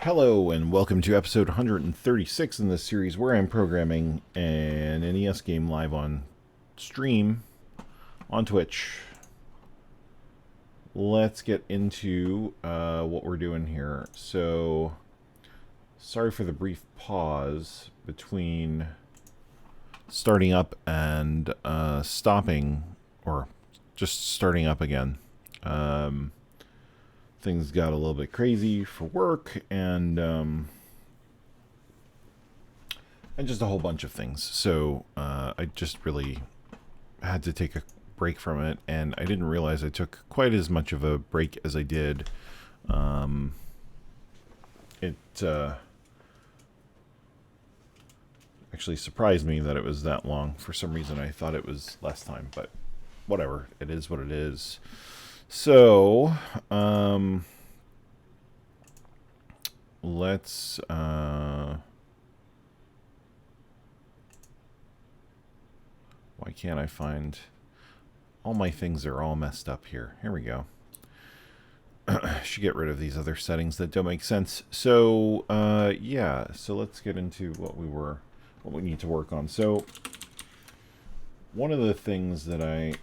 Hello and welcome to episode 136 in this series where I'm programming an NES game live on stream on Twitch. Let's get into what we're doing here. So, sorry for the brief pause between starting up and stopping, or just starting up again. Things got a little bit crazy for work and just a whole bunch of things. So I just really had to take a break from it, and I didn't realize I took quite as much of a break as I did. It actually surprised me that it was that long. For some reason, I thought it was less time, but whatever. It is what it is. So, let's, why can't I find, all my things are all messed up here. Here we go. Should get rid of these other settings that don't make sense. So, yeah, so let's get into what we need to work on. So, one of the things that I,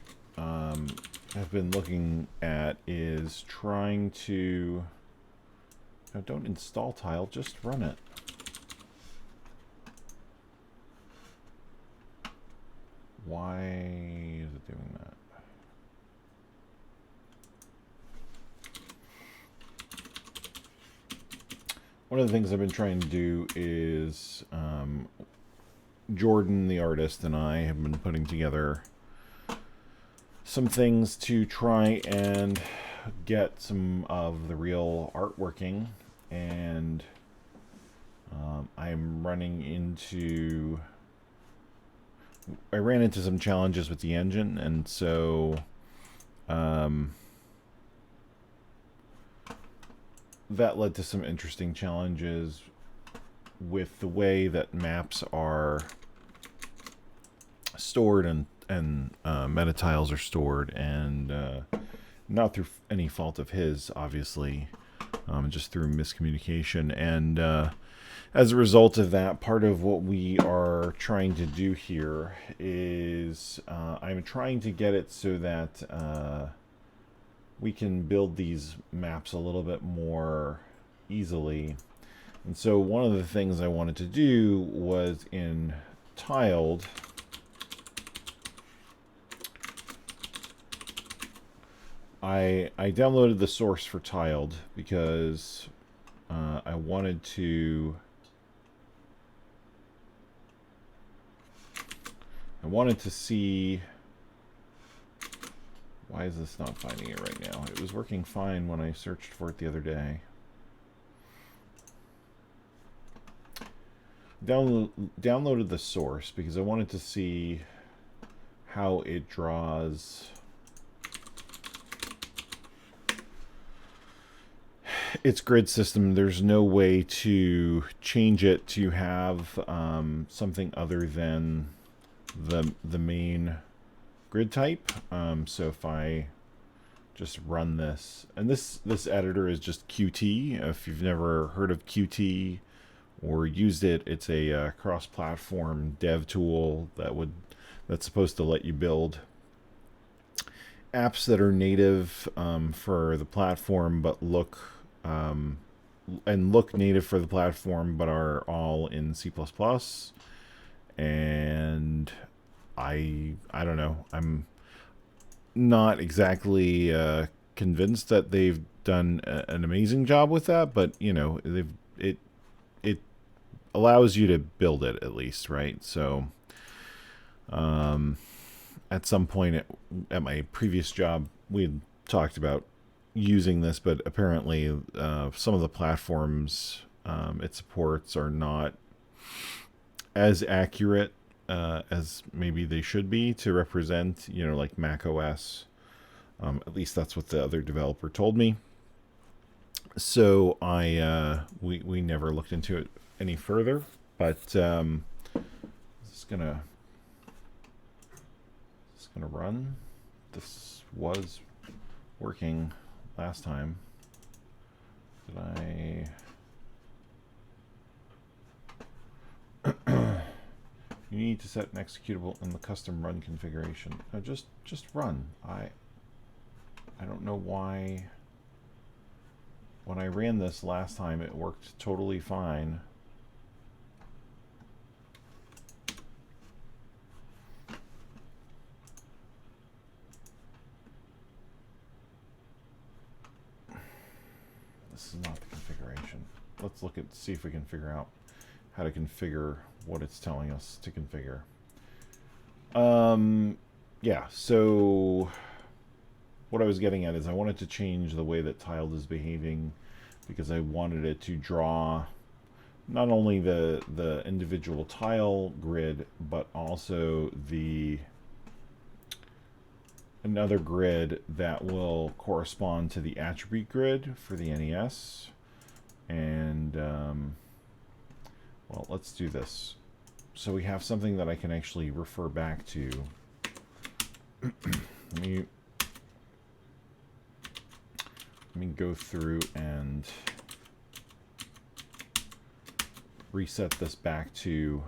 have been looking at is trying to... Now, don't install tile, just run it. Why is it doing that? One of the things I've been trying to do is Jordan, the artist, and I have been putting together some things to try and get some of the real art working, and I'm running into... I ran into some challenges with the engine, and so that led to some interesting challenges with the way that maps are stored and meta tiles are stored, and not through any fault of his, obviously, just through miscommunication. And as a result of that, part of what we are trying to do here is I'm trying to get it so that we can build these maps a little bit more easily. And so one of the things I wanted to do was in tiled, I downloaded the source for tiled because I wanted to see... Why is this not finding it right now? It was working fine when I searched for it the other day. Downloaded the source because I wanted to see how it draws its grid system. There's no way to change it to have something other than the main grid type. So if I just run this, and this editor is just Qt. If you've never heard of Qt or used it, it's a cross-platform dev tool that's supposed to let you build apps that are native for the platform, but look native for the platform, but are all in C++. And I don't know. I'm not exactly convinced that they've done an amazing job with that, but you know, it allows you to build it at least, right? So, at some point at my previous job, we had talked about using this, but apparently some of the platforms it supports are not as accurate as maybe they should be to represent, you know, like Mac OS. At least that's what the other developer told me. So we never looked into it any further, but it's gonna run. This was working last time. Did I You need to set an executable in the custom run configuration. No, just run. I don't know why. When I ran this last time, it worked totally fine. This is not the configuration. Let's look at, see if we can figure out how to configure what it's telling us to configure. Yeah, so what I was getting at is I wanted to change the way that tiled is behaving because I wanted it to draw not only the individual tile grid, but also another grid that will correspond to the attribute grid for the NES. And well, let's do this. So we have something that I can actually refer back to. Let me go through and reset this back to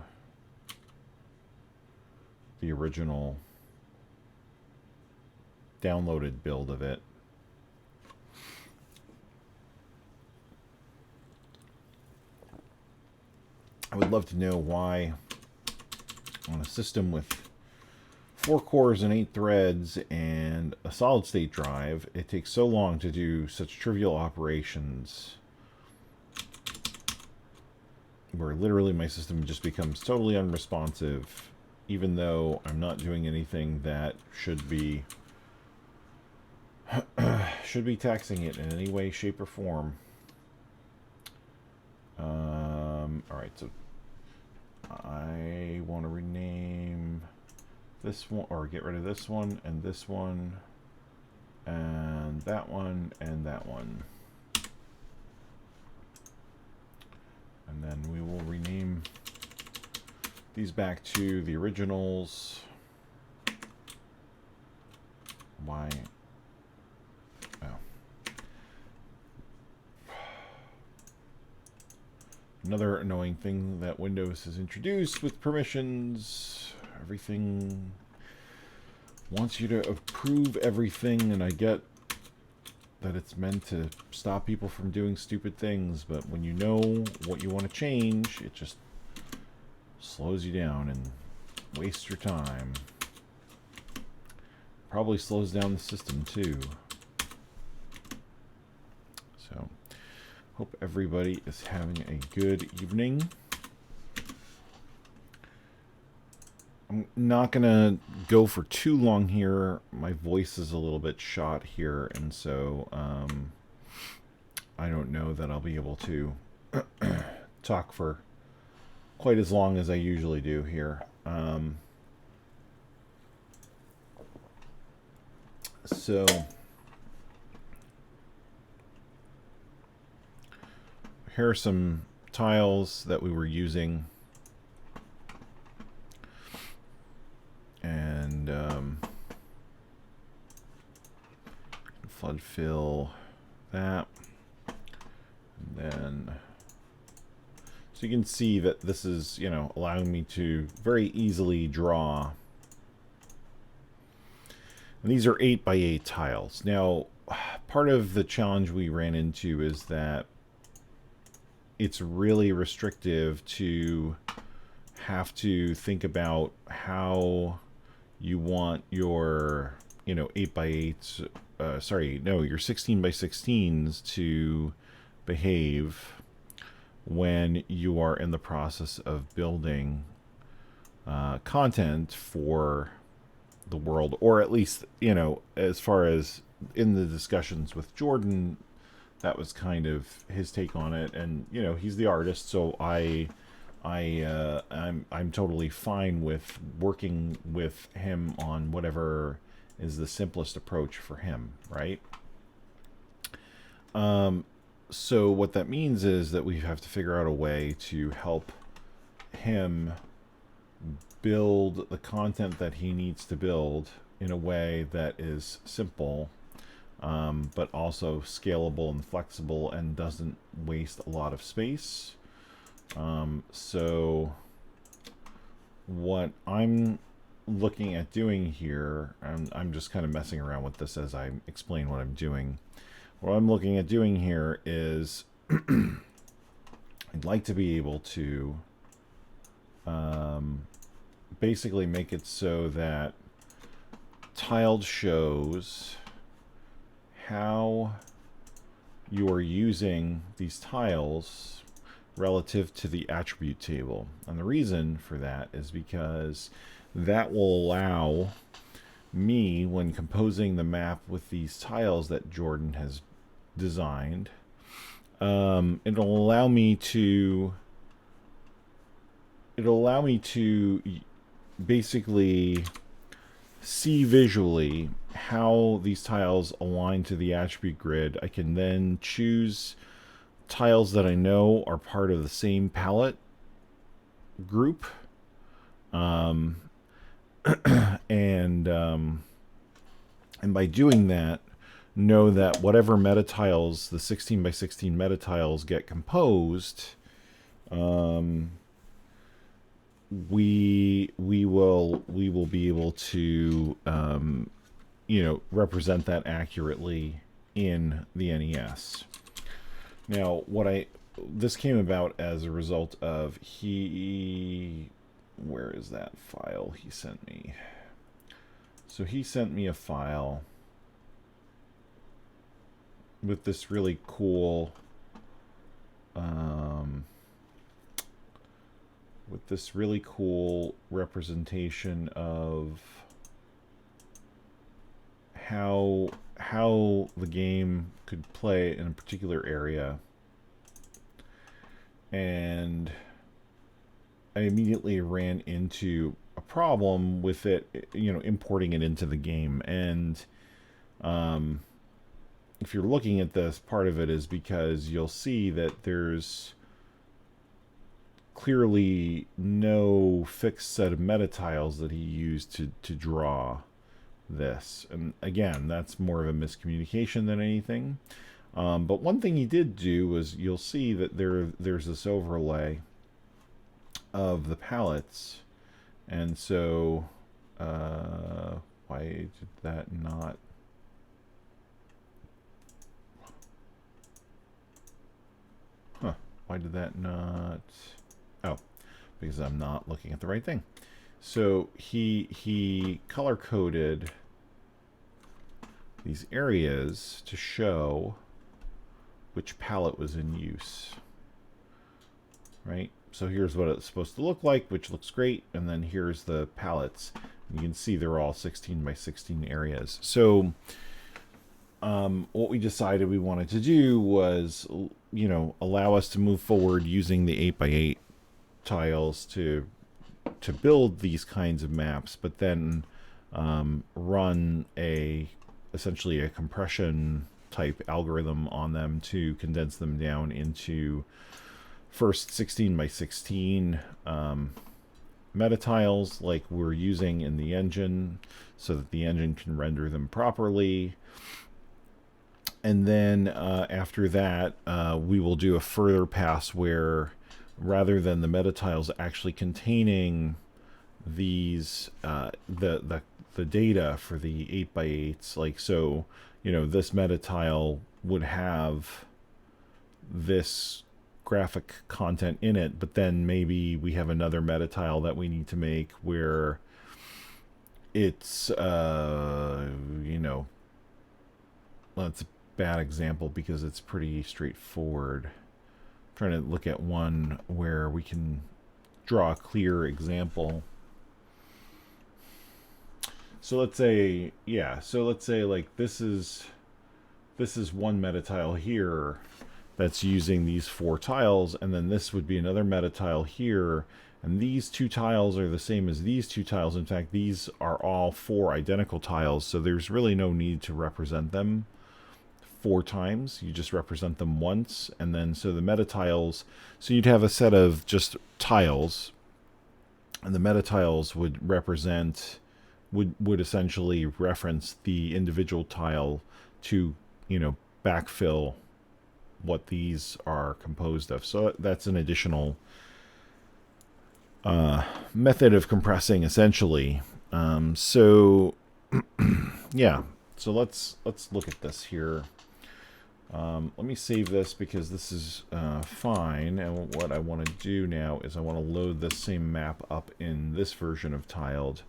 the original downloaded build of it. I would love to know why on a system with 4 cores and 8 threads and a solid state drive, it takes so long to do such trivial operations where literally my system just becomes totally unresponsive, even though I'm not doing anything that should be taxing it in any way, shape, or form. Alright, so I want to rename this one, or get rid of this one, and that one, and that one. And then we will rename these back to the originals. Why? Oh. Another annoying thing that Windows has introduced with permissions. Everything wants you to approve everything, and I get that it's meant to stop people from doing stupid things, but when you know what you want to change, it just slows you down and wastes your time. Probably slows down the system too. So, hope everybody is having a good evening. I'm not gonna go for too long here. My voice is a little bit shot here, and so I don't know that I'll be able to talk for quite as long as I usually do here. So here are some tiles that we were using. And flood fill that, and then so you can see that this is, you know, allowing me to very easily draw. And these are 8x8 tiles. Now, part of the challenge we ran into is that it's really restrictive to have to think about how you want your, you know, 8x8s, your 16x16s to behave when you are in the process of building content for the world, or at least, you know, as far as in the discussions with Jordan, that was kind of his take on it. And, you know, he's the artist, so I'm totally fine with working with him on whatever is the simplest approach for him, right? So what that means is that we have to figure out a way to help him build the content that he needs to build in a way that is simple, but also scalable and flexible and doesn't waste a lot of space. So what I'm looking at doing here, I'm just kind of messing around with this as I explain what I'm doing. What I'm looking at doing here is I'd like to be able to basically make it so that tiled shows how you are using these tiles relative to the attribute table. And the reason for that is because that will allow me, when composing the map with these tiles that Jordan has designed, it'll allow me to basically see visually how these tiles align to the attribute grid. I can then choose tiles that I know are part of the same palette group, and by doing that, know that whatever meta tiles, the 16 by 16 meta tiles, get composed, we will be able to represent that accurately in the NES. Now, this came about as a result of where is that file he sent me? So he sent me a file with this really cool representation of how the game could play in a particular area, and I immediately ran into a problem with it, importing it into the game. And if you're looking at this, part of it is because you'll see that there's clearly no fixed set of meta tiles that he used to draw this. And again, that's more of a miscommunication than anything. But one thing he did do was, you'll see that there's this overlay of the palettes. And so why did that not... Why did that not... Oh, because I'm not looking at the right thing. So he color-coded these areas to show which palette was in use. Right? So here's what it's supposed to look like, which looks great. And then here's the palettes. You can see they're all 16 by 16 areas. So what we decided we wanted to do was, allow us to move forward using the 8x8 tiles to build these kinds of maps, but then run essentially a compression type algorithm on them to condense them down into first 16 by 16 meta tiles like we're using in the engine, so that the engine can render them properly. And then after that, we will do a further pass where, rather than the meta tiles actually containing these the data for the 8x8s, like, so this meta tile would have this graphic content in it, but then maybe we have another meta tile that we need to make where it's well, it's a bad example because it's pretty straightforward. I'm trying to look at one where we can draw a clear example. So let's say, like this is one meta tile here that's using these 4 tiles, and then this would be another meta tile here, and these 2 tiles are the same as these 2 tiles. In fact, these are all 4 identical tiles, so there's really no need to represent them 4 times. You just represent them once, and then so the meta tiles, so you'd have a set of just tiles, and the meta tiles would represent, would essentially reference the individual tile to, backfill what these are composed of. So that's an additional method of compressing, essentially. So yeah, so let's look at this here. Let me save this because this is fine, and what I want to do now is I want to load this same map up in this version of tiled.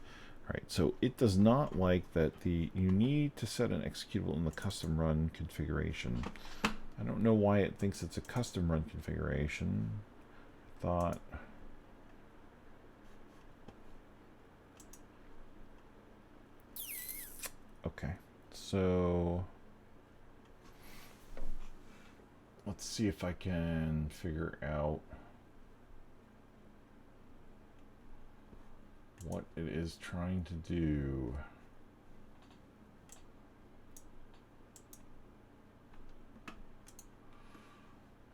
Alright, so it does not like that you need to set an executable in the custom run configuration. I don't know why it thinks it's a custom run configuration. I thought... Okay, so... let's see if I can figure out what it is trying to do.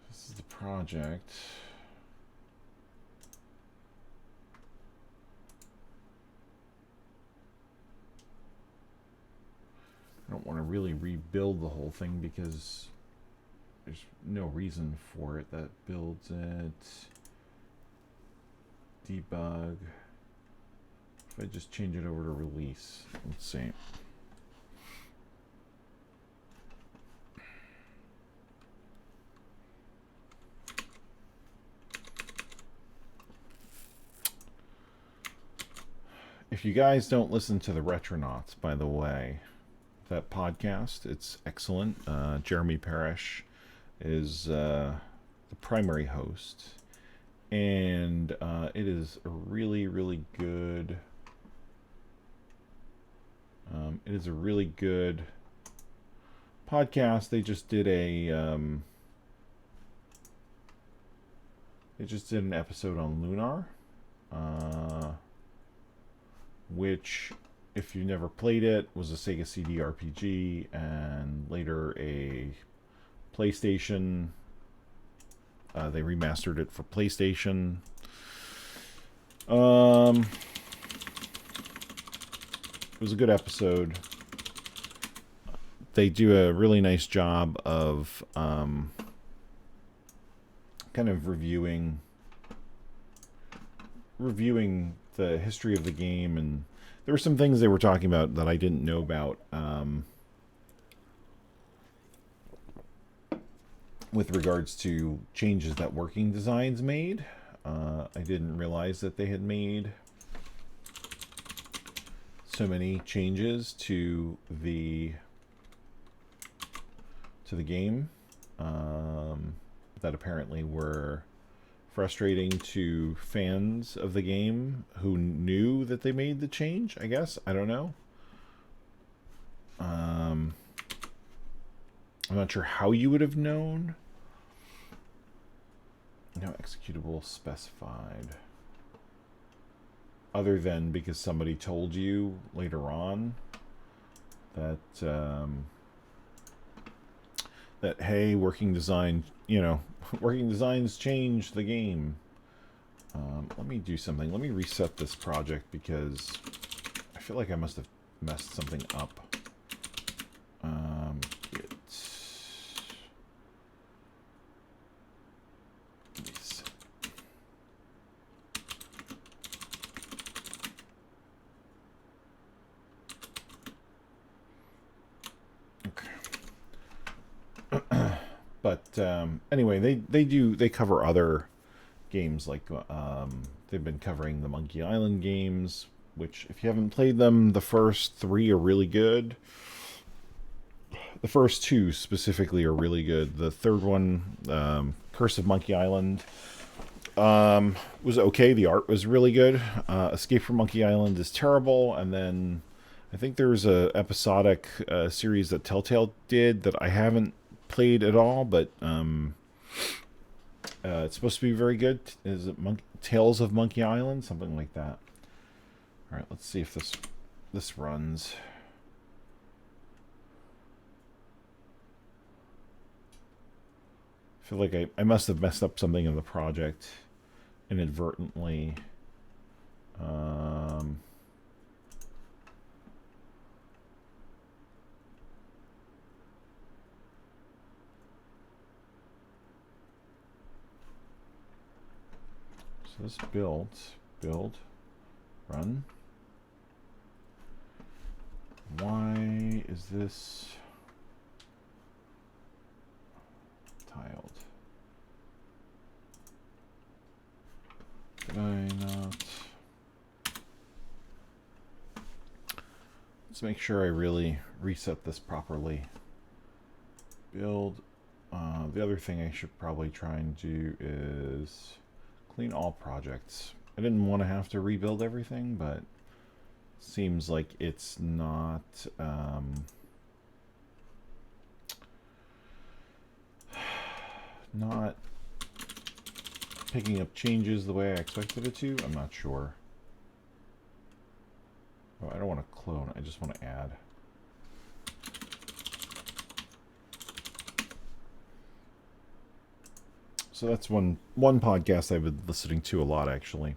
This is the project. I don't want to really rebuild the whole thing because there's no reason for it. That builds it. Debug. If I just change it over to release, let's see. If you guys don't listen to the Retronauts, by the way, that podcast, it's excellent. Jeremy Parrish is the primary host, and it is a really, really good. It is a really good podcast. They just did an episode on Lunar, which, if you never played it, was a Sega CD RPG and later a PlayStation. They remastered it for PlayStation. It was a good episode. They do a really nice job of kind of reviewing the history of the game, and there were some things they were talking about that I didn't know about with regards to changes that Working Designs made. I didn't realize that they had made so many changes to the game that apparently were frustrating to fans of the game who knew that they made the change, I guess. I don't know. I'm not sure how you would have known. No executable specified. Other than because somebody told you later on that that hey, Working Design, Working Designs changed the game. Let me do something. Let me reset this project because I feel like I must have messed something up. Git. Reset. Okay. But anyway, they cover other games, like they've been covering the Monkey Island games, which, if you haven't played them, the first 3 are really good. The first 2 specifically are really good. The third one, Curse of Monkey Island, was okay. The art was really good. Escape from Monkey Island is terrible, and then I think there's a episodic series that Telltale did that I haven't played at all, but it's supposed to be very good. Is it Tales of Monkey Island? Something like that. Alright, let's see if this runs. I feel like I must have messed up something in the project inadvertently. So this built. Build. Run. Why is this tiled? Did I not? Let's make sure I really reset this properly. Build. The other thing I should probably try and do is clean all projects. I didn't want to have to rebuild everything, but seems like it's not not picking up changes the way I expected it to. I'm not sure. Oh, I don't want to clone. I just want to add. So that's one podcast I've been listening to a lot, actually.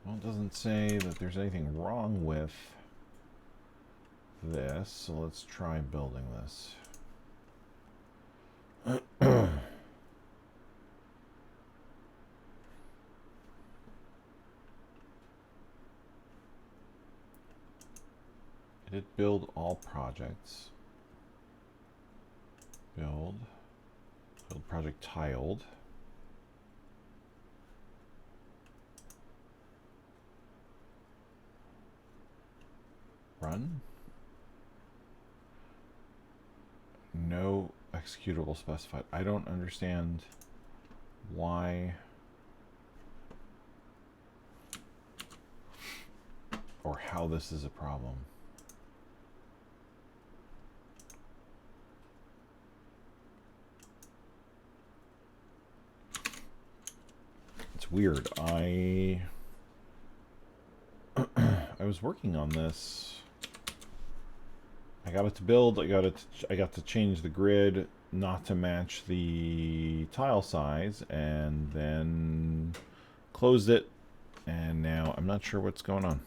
Well, it doesn't say that there's anything wrong with this, so let's try building this. I did build all projects. Build project tiled. Run. No executable specified. I don't understand why or how this is a problem. It's weird. I was working on this. I got it to build. I got to change the grid not to match the tile size, and then closed it. And now I'm not sure what's going on.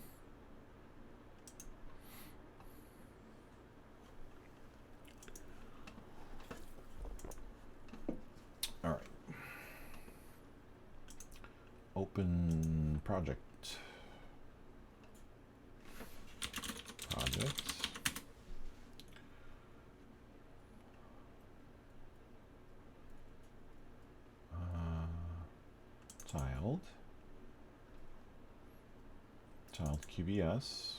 All right. Open project. Tiled QBS.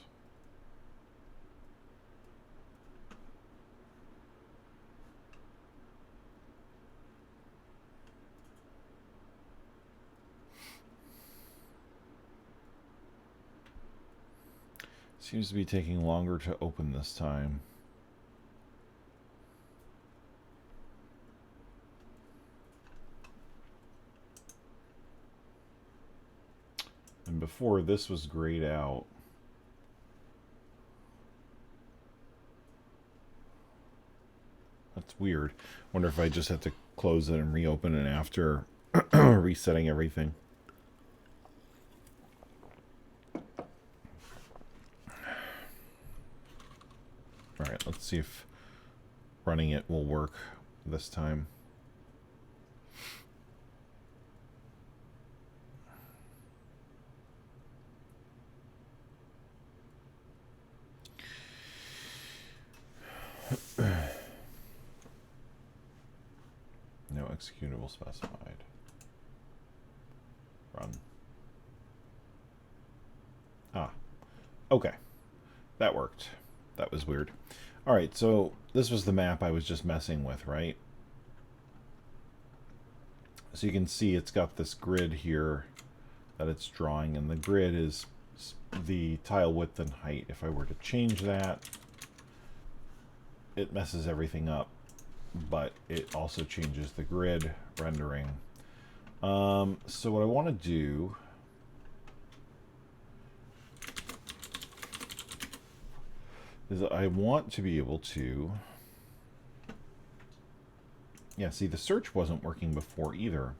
Seems to be taking longer to open this time. And before, this was grayed out. That's weird. Wonder if I just have to close it and reopen it after resetting everything. Alright, let's see if running it will work this time. No executable specified. Run. Ah, okay. That worked. That was weird. All right, so this was the map I was just messing with, right? So you can see it's got this grid here that it's drawing, and the grid is the tile width and height. If I were to change that, it messes everything up, but it also changes the grid rendering. So what I want to do is I want to be able to, yeah, see, the search wasn't working before either.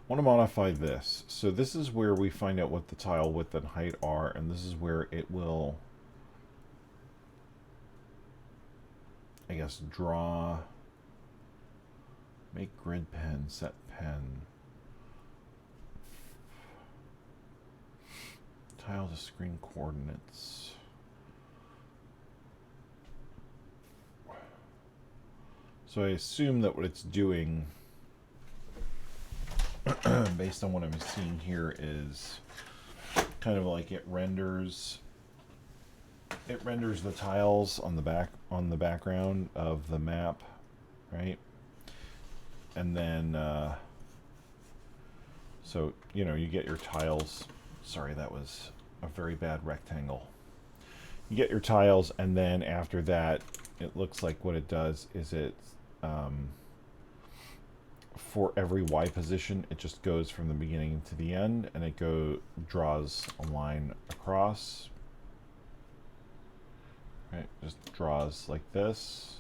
want to modify this. So this is where we find out what the tile width and height are, and this is where it will, I guess, draw, make grid pen, set pen, tile to screen coordinates. So I assume that what it's doing, based on what I'm seeing here, is kind of like it renders the tiles on the background of the map, right? And then so you know, you get your tiles. Sorry, that was a very bad rectangle. You get your tiles, and then after that, it looks like what it does is it for every Y position, it just goes from the beginning to the end, and it draws a line across. Right, just draws like this,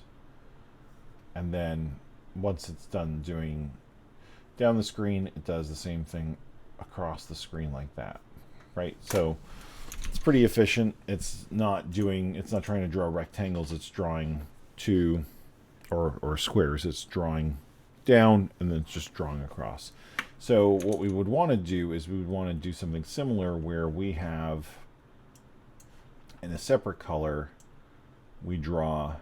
and then once it's done doing down the screen, it does the same thing across the screen like that. Right, so it's pretty efficient. It's not trying to draw rectangles. It's drawing two or squares. It's drawing down and then it's just drawing across. So what we would want to do is we would want to do something similar where we have, in a separate color, we draw,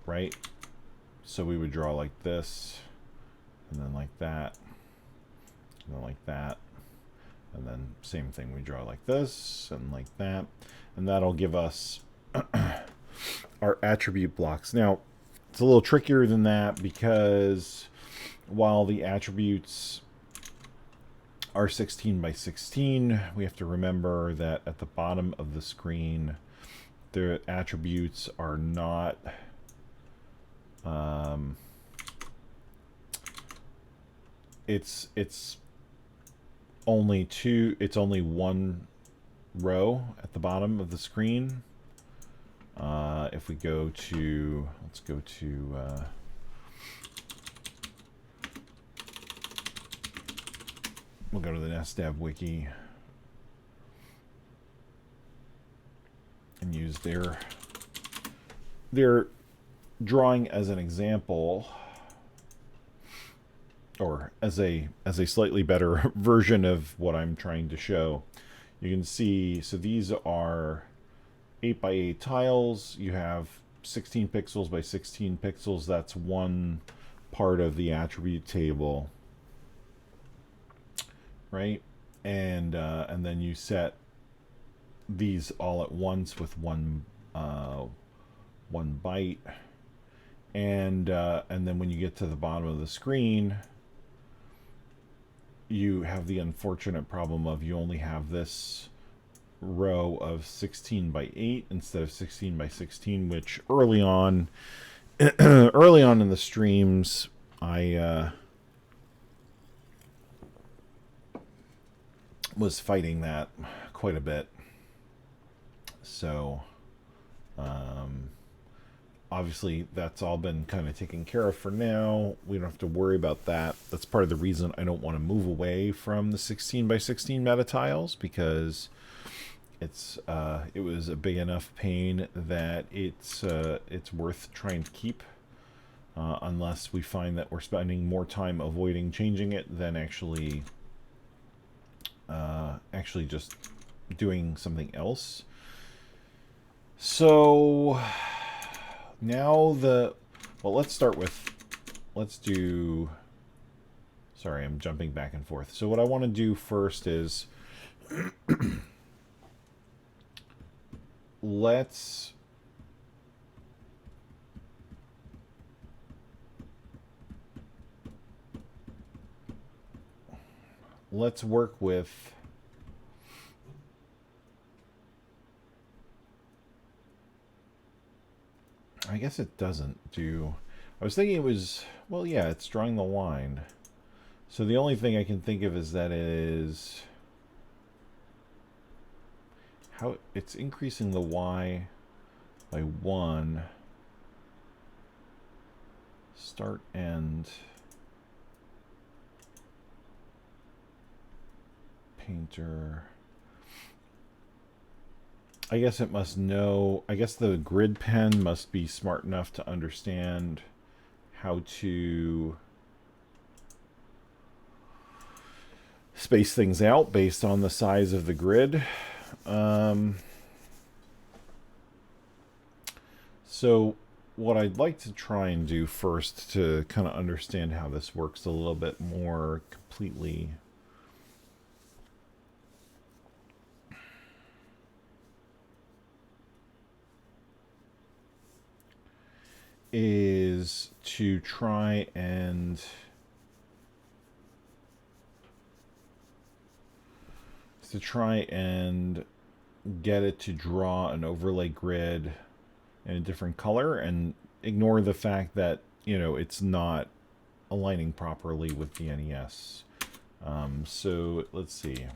right? So we would draw like this, and then like that, and then like that, and then same thing, we draw like this and like that, and that'll give us our attribute blocks. Now, it's a little trickier than that, because while the attributes are 16 by 16, we have to remember that at the bottom of the screen, the attributes are not it's only one row at the bottom of the screen. If we go to, let's go to we'll go to the NESDAV wiki and use their drawing as an example, or as a slightly better version of what I'm trying to show. You can see, so these are 8 by 8 tiles. You have 16 pixels by 16 pixels. That's one part of the attribute table, right? And then you set these all at once with one byte, and then when you get to the bottom of the screen, you have the unfortunate problem of you only have this row of 16 by 8 instead of 16 by 16, which early on in the streams I was fighting that quite a bit. So obviously that's all been kind of taken care of for now. We don't have to worry about that. That's part of the reason I don't want to move away from the 16 by 16 meta tiles, because it was a big enough pain that it's worth trying to keep, unless we find that we're spending more time avoiding changing it than actually just doing something else. So now let's do, sorry, I'm jumping back and forth. So what I want to do first is let's work with I guess it doesn't do. I was thinking it was, well, yeah, it's drawing the line. So the only thing I can think of is that it is how it's increasing the Y by 1. Start end. Painter. I guess it must know, I guess the grid pen must be smart enough to understand how to space things out based on the size of the grid. So what I'd like to try and do first to kind of understand how this works a little bit more completely is to try and get it to draw an overlay grid in a different color and ignore the fact that, you know, it's not aligning properly with the NES. So let's see.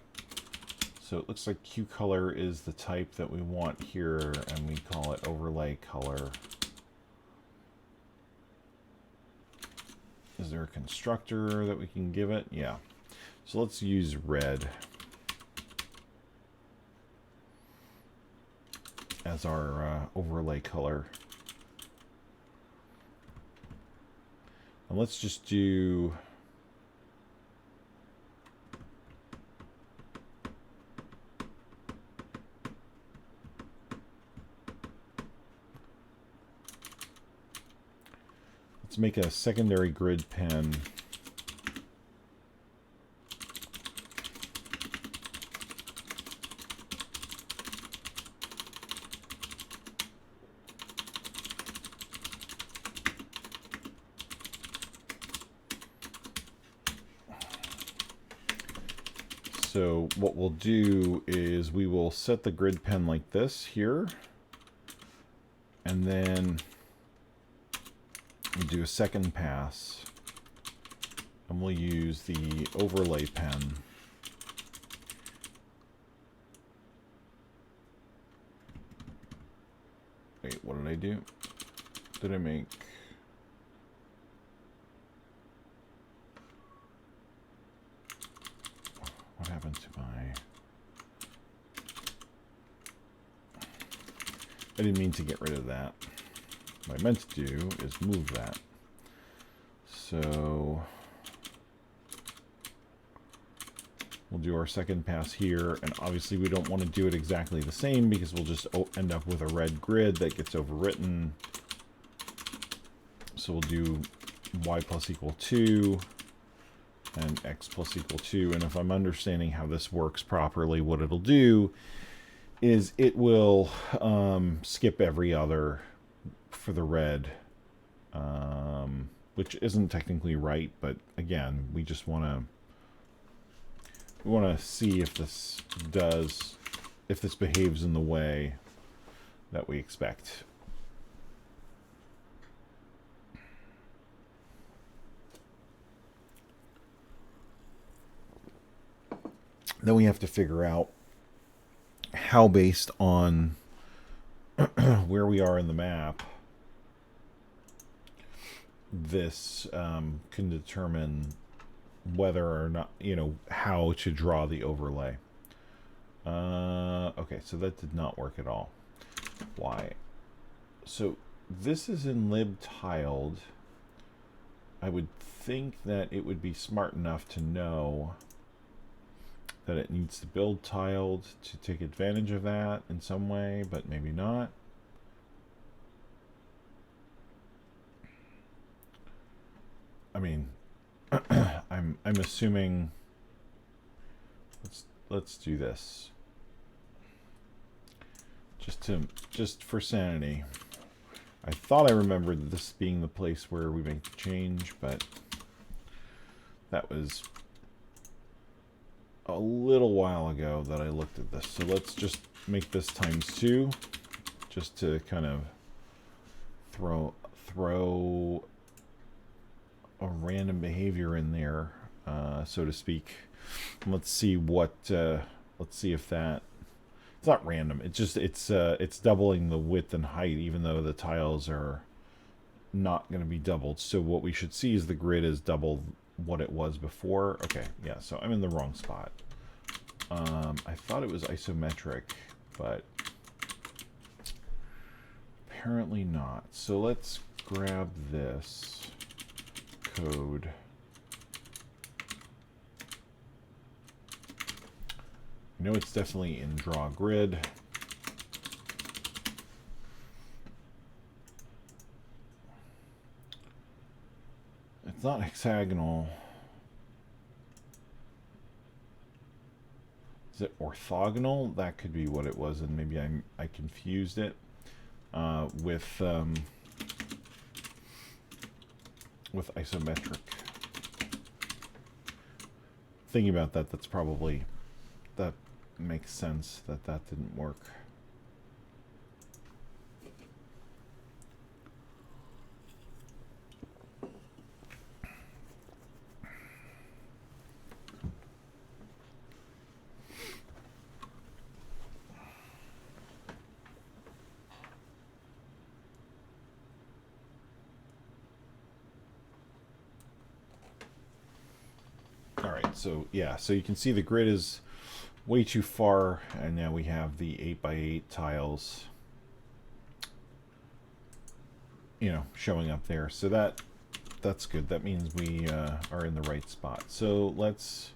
So it looks like Q color is the type that we want here, and we call it overlay color. Is there a constructor that we can give it? Yeah. So let's use red as our overlay color. And let's just do let's make a secondary grid pen. So what we'll do is we will set the grid pen like this here, and then we do a second pass, and we'll use the overlay pen. Wait, what did I do? Did I make... What happened to my... I didn't mean to get rid of that. What I meant to do is move that. So we'll do our second pass here, and obviously we don't want to do it exactly the same because we'll just end up with a red grid that gets overwritten. So we'll do y plus equal 2 and x plus equal 2, and if I'm understanding how this works properly, what it'll do is it will skip every other for the red, which isn't technically right, but again, we just want to see if this behaves in the way that we expect. Then we have to figure out how, based on where we are in the map, this can determine whether or not, you know, how to draw the overlay. Okay, so that did not work at all. Why? So this is in libtiled. I would think that it would be smart enough to know that it needs to build tiled to take advantage of that in some way, but maybe not. I mean, I'm assuming. Let's do this. Just for sanity. I thought I remembered this being the place where we make the change, but that was a little while ago that I looked at this. So let's just make this ×2, just to kind of throw a random behavior in there, so to speak. And let's see what. Let's see if that. It's not random. It's doubling the width and height, even though the tiles are not going to be doubled. So what we should see is the grid is double what it was before. Okay, yeah. So I'm in the wrong spot. I thought it was isometric, but apparently not. So let's grab this code. I know it's definitely in draw grid. It's not hexagonal. Is it orthogonal? That could be what it was, and maybe I confused it with isometric. Thinking about that, that makes sense that didn't work. So yeah, so you can see the grid is way too far, and now we have the 8x8 tiles, you know, showing up there. So that's good. That means we are in the right spot. So let's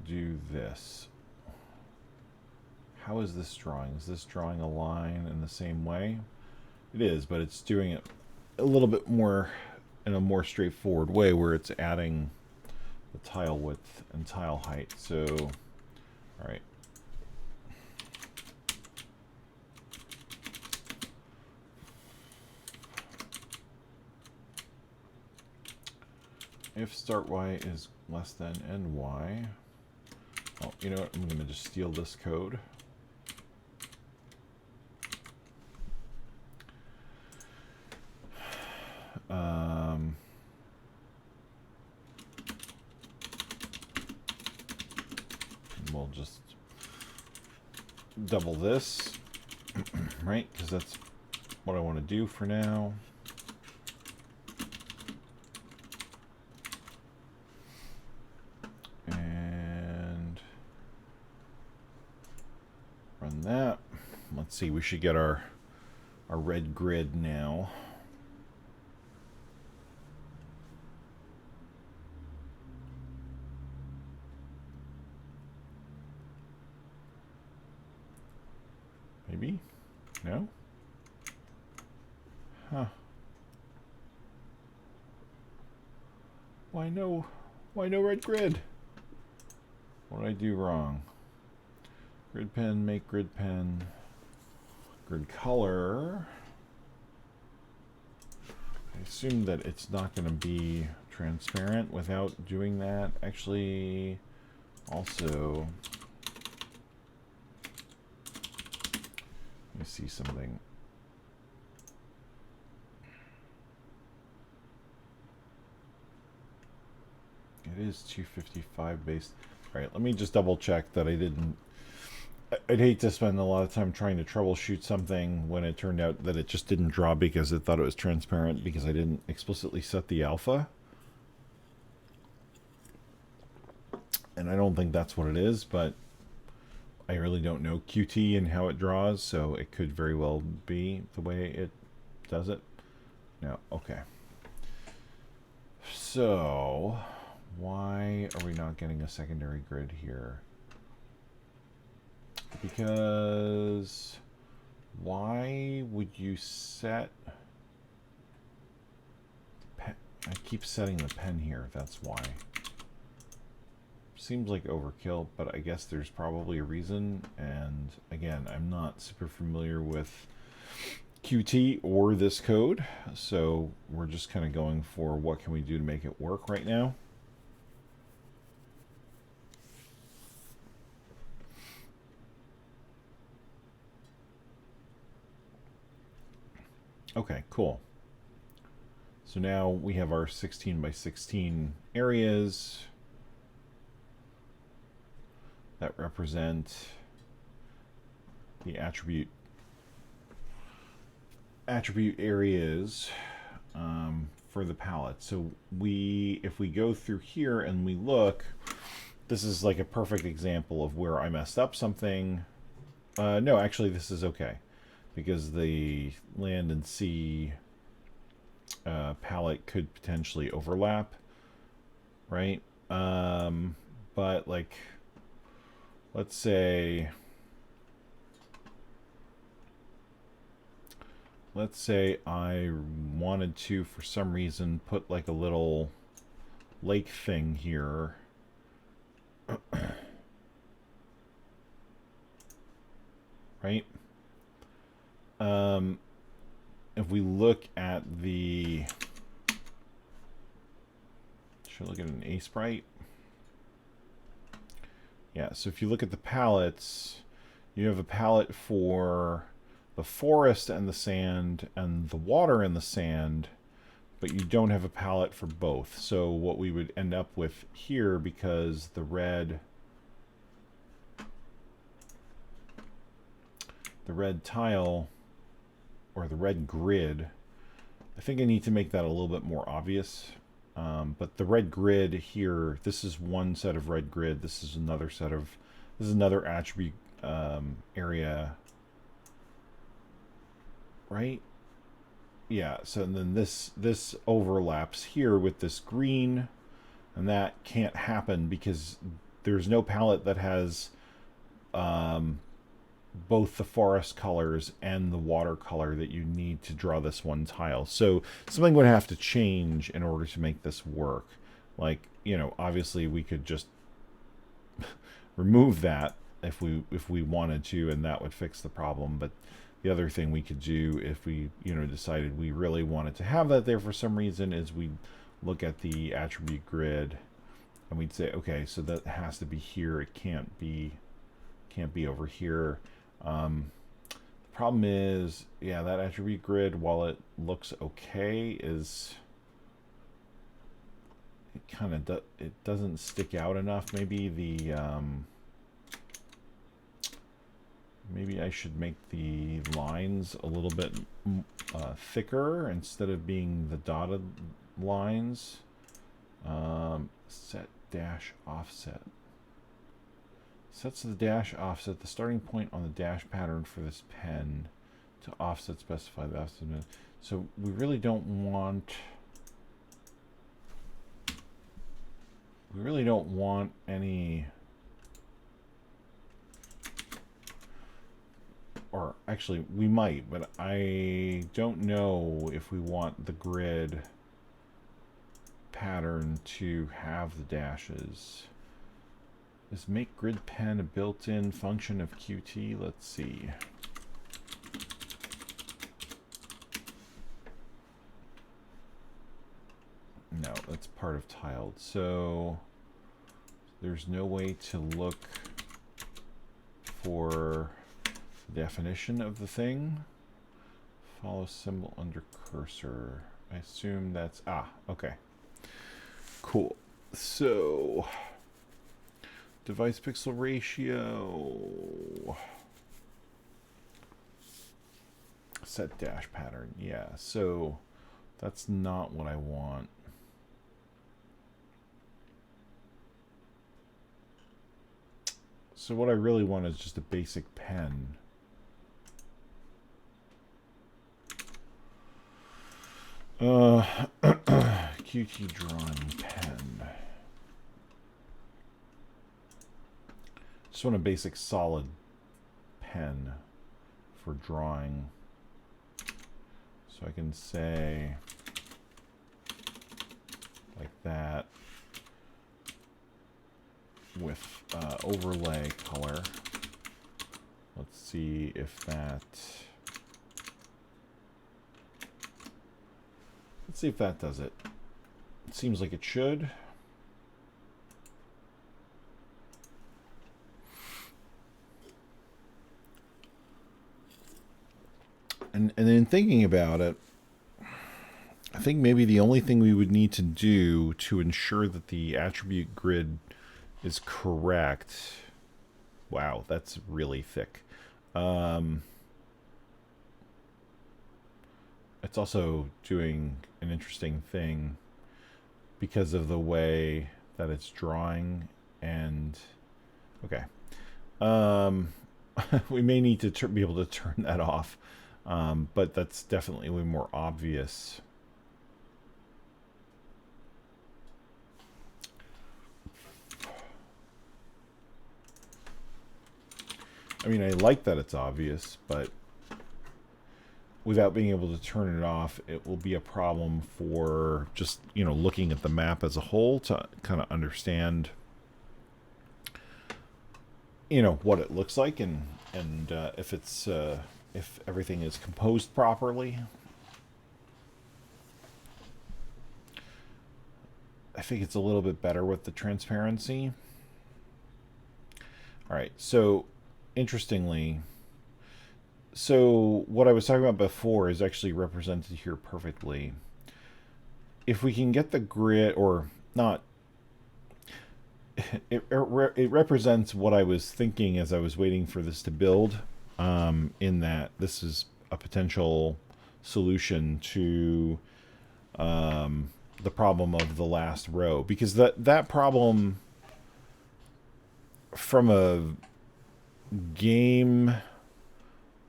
do this. How is this drawing? Is this drawing a line in the same way? It is, but it's doing it a little bit more in a more straightforward way, where it's adding the tile width and tile height. So, all right. If start y is less than ny, well, you know what? I'm going to just steal this code. We'll just double this, right? Because that's what I want to do for now. And run that. Let's see, we should get our red grid now. Maybe? No? Huh. Why no red grid? What did I do wrong? Grid pen, make grid pen. Grid color. I assume that it's not going to be transparent without doing that. Actually, also, let me see something. It is 255 based. All right, let me just double check that I didn't. I'd hate to spend a lot of time trying to troubleshoot something when it turned out that it just didn't draw because it thought it was transparent because I didn't explicitly set the alpha. And I don't think that's what it is, but I really don't know Qt and how it draws, so it could very well be the way it does it. No, okay. So, why are we not getting a secondary grid here? Because why would you set pen? I keep setting the pen here, that's why. Seems like overkill, but I guess there's probably a reason. And again, I'm not super familiar with Qt or this code, so we're just kind of going for what can we do to make it work right now. Okay, cool. So now we have our 16 by 16 areas that represent the attribute areas for the palette. So if we go through here and we look, this is like a perfect example of where I messed up something. No, actually, this is okay, because the land and sea palette could potentially overlap, right? But like, let's say I wanted to, for some reason, put like a little lake thing here. Right? If we look at the... Should I look at an A sprite? Yeah, so if you look at the palettes, you have a palette for the forest and the sand and the water and the sand, but you don't have a palette for both. So what we would end up with here, because the red tile, or the red grid, I think I need to make that a little bit more obvious. But the red grid here, this is one set of red grid, this is another set of, this is another attribute area, right? Yeah, so then this overlaps here with this green, and that can't happen because there's no palette that has both the forest colors and the water color that you need to draw this one tile. So something would have to change in order to make this work. Like, you know, obviously we could just remove that if we wanted to, and that would fix the problem. But the other thing we could do, if we, you know, decided we really wanted to have that there for some reason, is we'd look at the attribute grid and we'd say, okay, so that has to be here. It can't be over here. The problem is, yeah, that attribute grid, while it looks okay, is it kind of it doesn't stick out enough. Maybe the maybe I should make the lines a little bit thicker instead of being the dotted lines. Set dash offset. Sets the dash offset the starting point on the dash pattern for this pen to offset specify the offset. So we really don't want any, or actually we might, but I don't know if we want the grid pattern to have the dashes. Is make grid pen a built-in function of Qt? Let's see. No, that's part of tiled. So there's no way to look for the definition of the thing. Follow symbol under cursor. I assume that's, okay. Cool. So device pixel ratio. Set dash pattern. Yeah, so that's not what I want. So what I really want is just a basic pen. Qt drawing pen. Just want a basic solid pen for drawing. So I can say like that with overlay color. Let's see if that, does it. It seems like it should. And in thinking about it, I think maybe the only thing we would need to do to ensure that the attribute grid is correct. Wow, that's really thick. It's also doing an interesting thing because of the way that it's drawing. And okay, we may need to be able to turn that off, but that's definitely way more obvious. I mean, I like that it's obvious, but without being able to turn it off, it will be a problem for just, you know, looking at the map as a whole to kind of understand, you know, what it looks like and if it's if everything is composed properly. I think it's a little bit better with the transparency. All right, so interestingly, so what I was talking about before is actually represented here perfectly. If we can get the grid, or not, it represents what I was thinking as I was waiting for this to build, in that this is a potential solution to the problem of the last row. Because that problem, from a game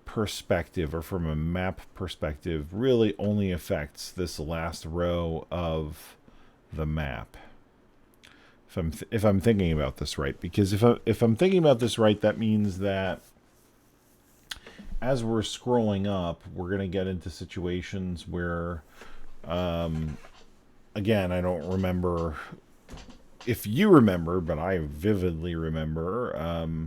perspective or from a map perspective, really only affects this last row of the map. If I'm thinking about this right, because if I'm thinking about this right, that means that as we're scrolling up, we're going to get into situations where, again, I don't remember if you remember, but I vividly remember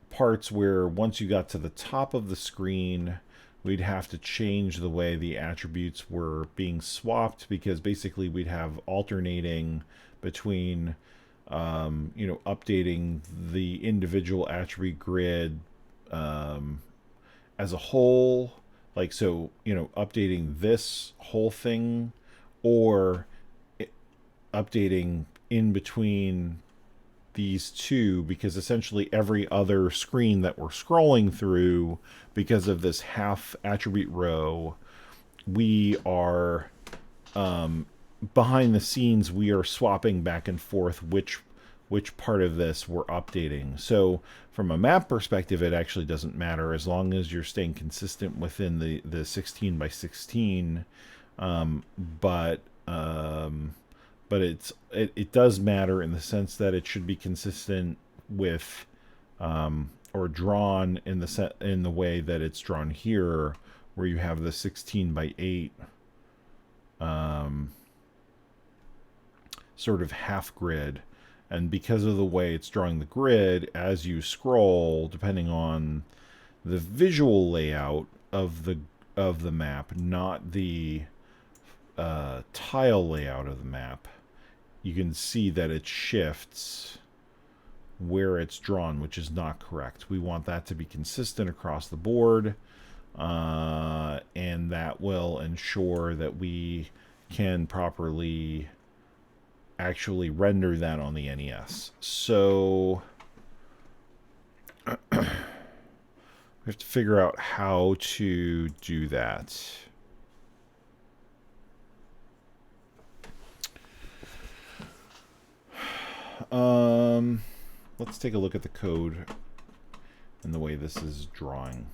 parts where once you got to the top of the screen, we'd have to change the way the attributes were being swapped, because basically we'd have alternating between, you know, updating the individual attribute grid as a whole, like, so, you know, updating this whole thing, or updating in between these two, because essentially every other screen that we're scrolling through, because of this half attribute row, we are behind the scenes, we are swapping back and forth which part of this we're updating. So from a map perspective, it actually doesn't matter as long as you're staying consistent within the 16 by 16, but it does matter in the sense that it should be consistent with, or drawn in the way that it's drawn here, where you have the 16 by 8 sort of half grid. And because of the way it's drawing the grid, as you scroll, depending on the visual layout of the map, not the tile layout of the map, you can see that it shifts where it's drawn, which is not correct. We want that to be consistent across the board, and that will ensure that we can properly actually render that on the NES. So we have to figure out how to do that. Let's take a look at the code and the way this is drawing.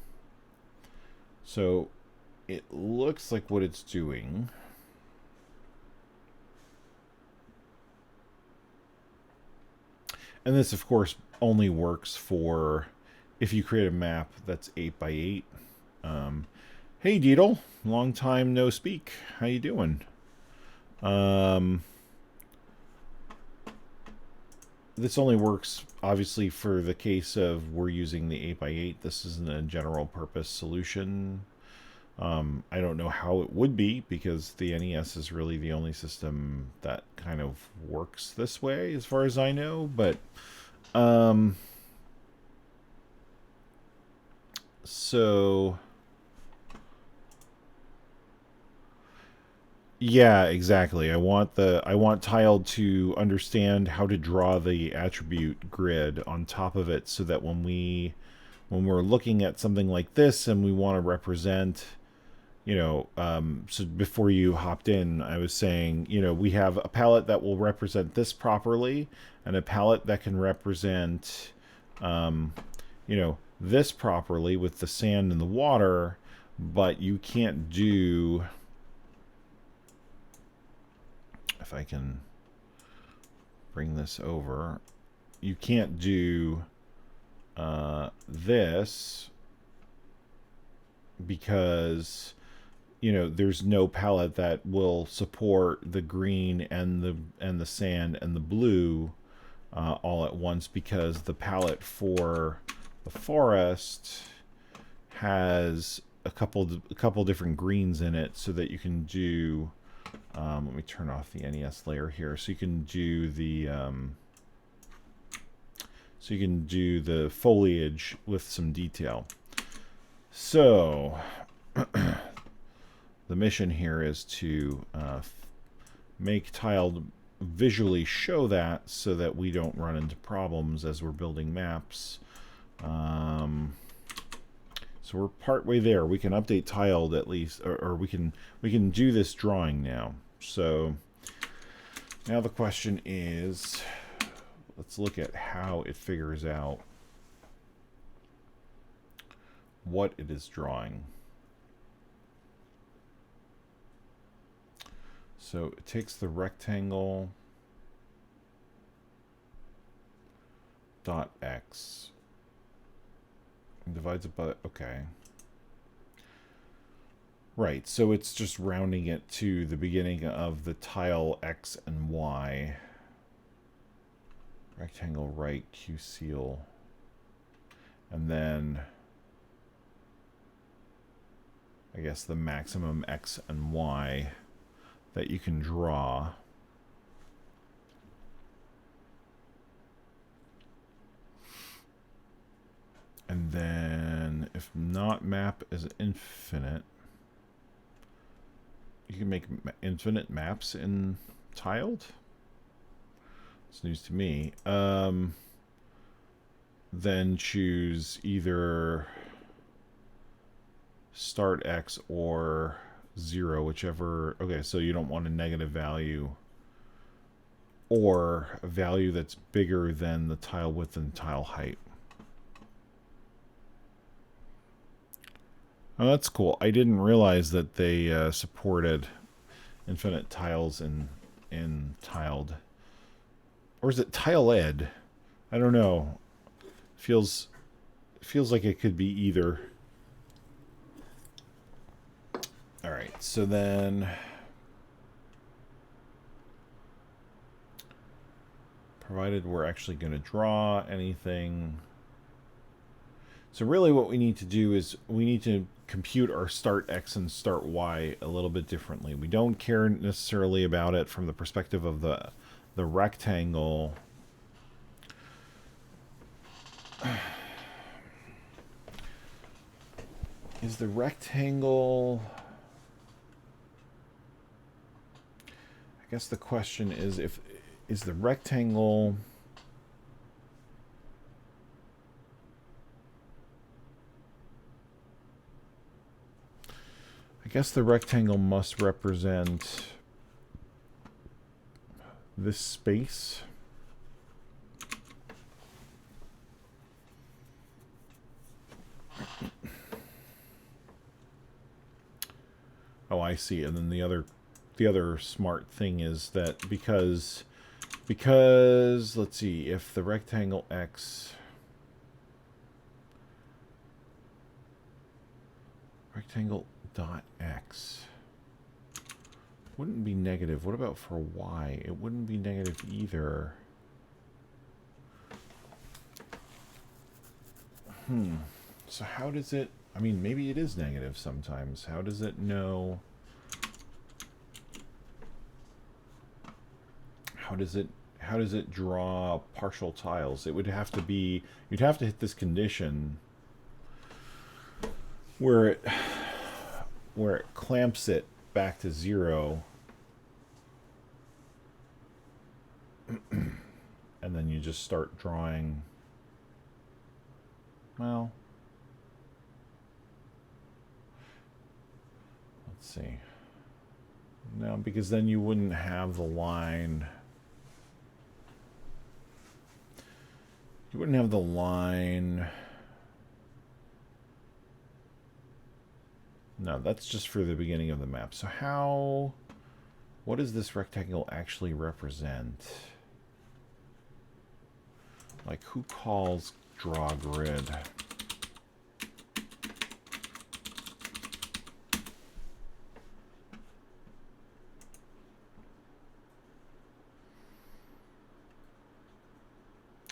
So it looks like what it's doing And this, of course, only works for if you create a map that's 8 by 8. Hey, Deedle. Long time no speak. How you doing? This only works, obviously, for the case of we're using the 8 by 8. This isn't a general purpose solution. I don't know how it would be, because the NES is really the only system that kind of works this way, as far as I know. But so yeah, exactly. I want Tiled to understand how to draw the attribute grid on top of it, so that when we're looking at something like this and we want to represent, so before you hopped in, I was saying, we have a palette that will represent this properly, and a palette that can represent, this properly with the sand and the water, but you can't do, if I can bring this over, you can't do this because there's no palette that will support the green and the sand and the blue all at once, because the palette for the forest has a couple different greens in it, so that you can do let me turn off the NES layer here, so you can do the foliage with some detail. So the mission here is to make tiled visually show that, so that we don't run into problems as we're building maps. So we're partway there. We can update tiled at least, or we can do this drawing now. So now the question is, let's look at how it figures out what it is drawing. So it takes the rectangle dot x and divides it by, okay. Right, so it's just rounding it to the beginning of the tile X and Y. Rectangle right, Q seal. And then I guess the maximum X and Y that you can draw. And then if not map is infinite, you can make infinite maps in tiled. It's news to me. Then choose either start X or 0, whichever. Okay, so you don't want a negative value, or a value that's bigger than the tile width and tile height. Oh, that's cool. I didn't realize that they supported infinite tiles in tiled. Or is it tiled? I don't know. Feels like it could be either. All right, so then provided we're actually going to draw anything. So really what we need to do is we need to compute our start X and start Y a little bit differently. We don't care necessarily about it from the perspective of the rectangle. Is the rectangle... I guess the question is, is the rectangle... I guess the rectangle must represent this space. Oh, I see. And then the other smart thing is that because let's see, if the rectangle X rectangle dot X wouldn't be negative. What about for Y? It wouldn't be negative either. So how does it... I mean, maybe it is negative sometimes. How does it know... How does it draw partial tiles? It would have to be... You'd have to hit this condition where it clamps it back to 0. And then you just start drawing... Well... let's see. No, because then you wouldn't have the line. You wouldn't have the line. No, that's just for the beginning of the map. So how, what does this rectangle actually represent? Like, who calls draw grid?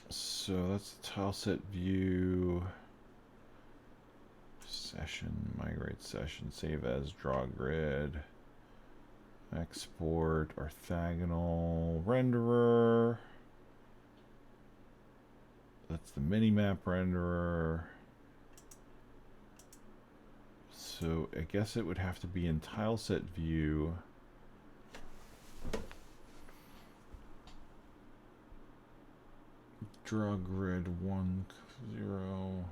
So that's the tile set view. Session, migrate session, save as, draw grid. Export, orthogonal, renderer. That's the minimap renderer. So I guess it would have to be in tileset view. Draw grid 1, 0.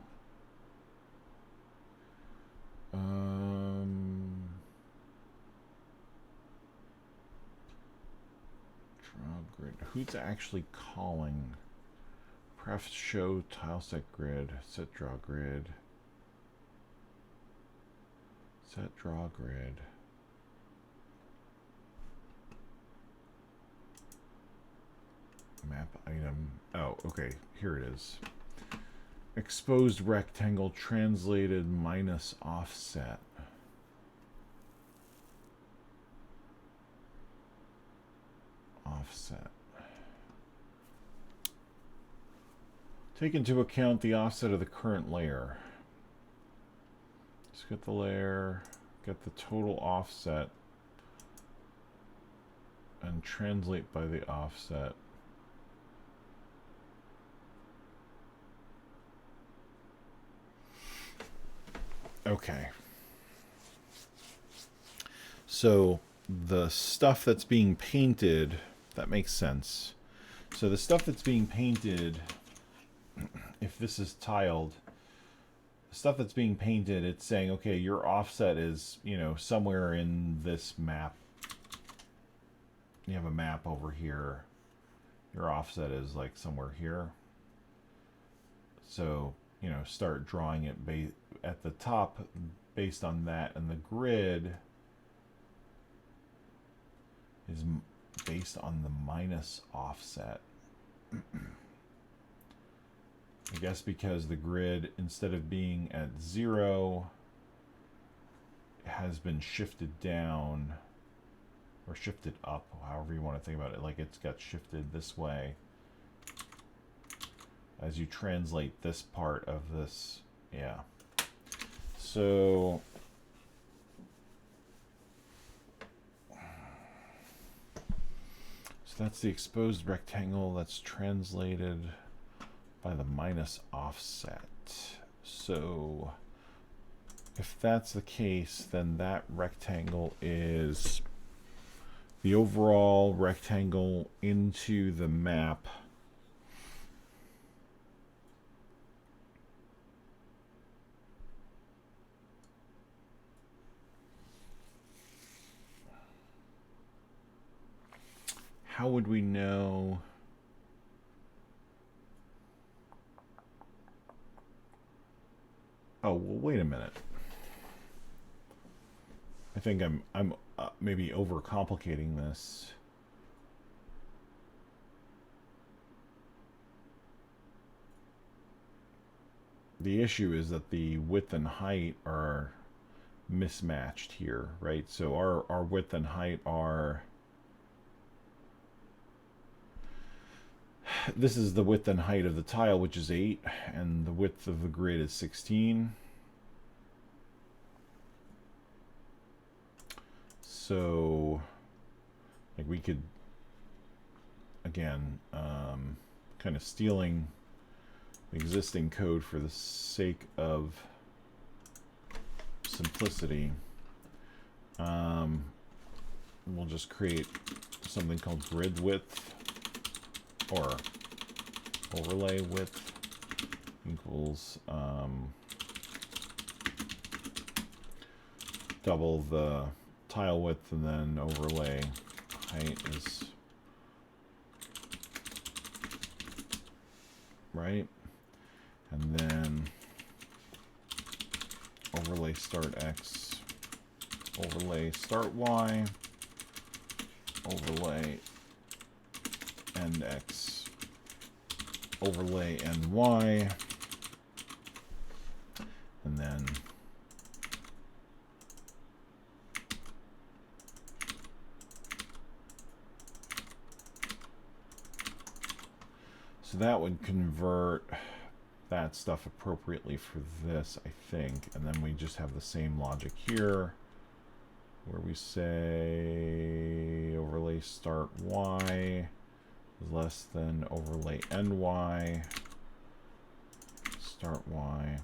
Draw grid. Who's actually calling? Pref show tileset grid. Set draw grid. Set draw grid. Map item. Oh, okay. Here it is. Exposed rectangle translated minus offset. Offset. Take into account the offset of the current layer. Let's get the layer, get the total offset, and translate by the offset. Okay. So the stuff that's being painted, that makes sense. So the stuff that's being painted, if this is tiled, the stuff that's being painted, it's saying, okay, your offset is, you know, somewhere in this map. You have a map over here. Your offset is like somewhere here. So, you know, start drawing it at the top based on that, and the grid is based on the minus offset. I guess because the grid, instead of being at 0, has been shifted down or shifted up, however you want to think about it. Like, it's got shifted this way as you translate this part of this. Yeah. So that's the exposed rectangle that's translated by the minus offset. So if that's the case, then that rectangle is the overall rectangle into the map. How would we know? Oh, well, wait a minute. I think I'm maybe overcomplicating this. The issue is that the width and height are mismatched here, right? So our width and height are, this is the width and height of the tile, which is 8, and the width of the grid is 16. So, like, we could, again, kind of stealing existing code for the sake of simplicity. We'll just create something called grid width, or overlay width equals double the tile width, and then overlay height is right, and then overlay start X, overlay start Y, overlay end X, overlay end Y, and then so that would convert that stuff appropriately for this, I think. And then we just have the same logic here where we say overlay start Y is less than overlay end Y, start Y.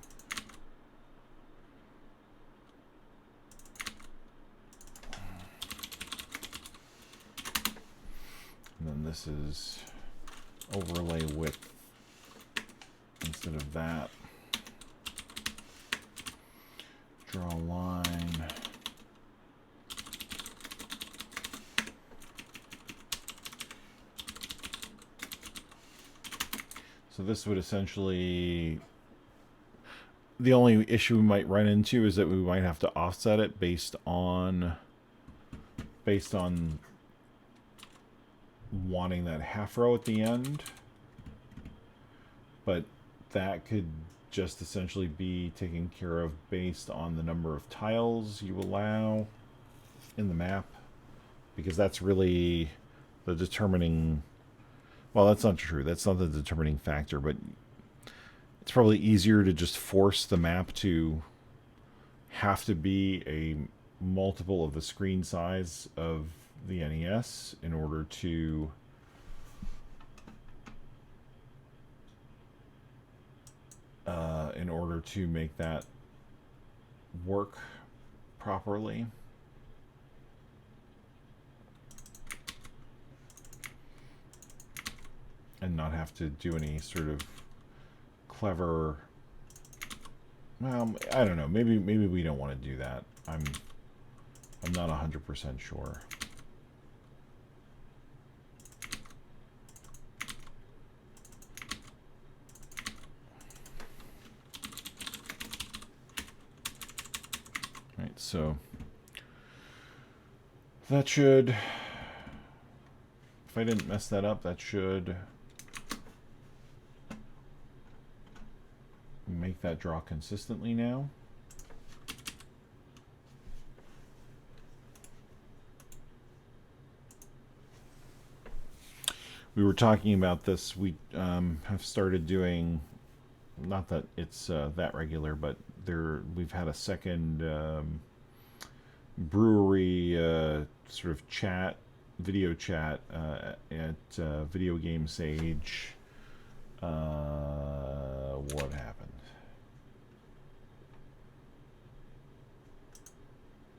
And then this is overlay width instead of that. Draw a line. So this would essentially, the only issue we might run into is that we might have to offset it based on wanting that half row at the end, but that could just essentially be taken care of based on the number of tiles you allow in the map, because that's really the determining, well, that's not true, that's not the determining factor, but it's probably easier to just force the map to have to be a multiple of the screen size of the NES in order to make that work properly. And not have to do any sort of clever, well, I don't know, maybe we don't want to do that. I'm not 100% sure. Right, so that should, if I didn't mess that up, that should make that draw consistently now. We were talking about this. We have started doing, not that it's that regular, but we've had a second brewery sort of chat, video chat at Video Game Sage. What happened?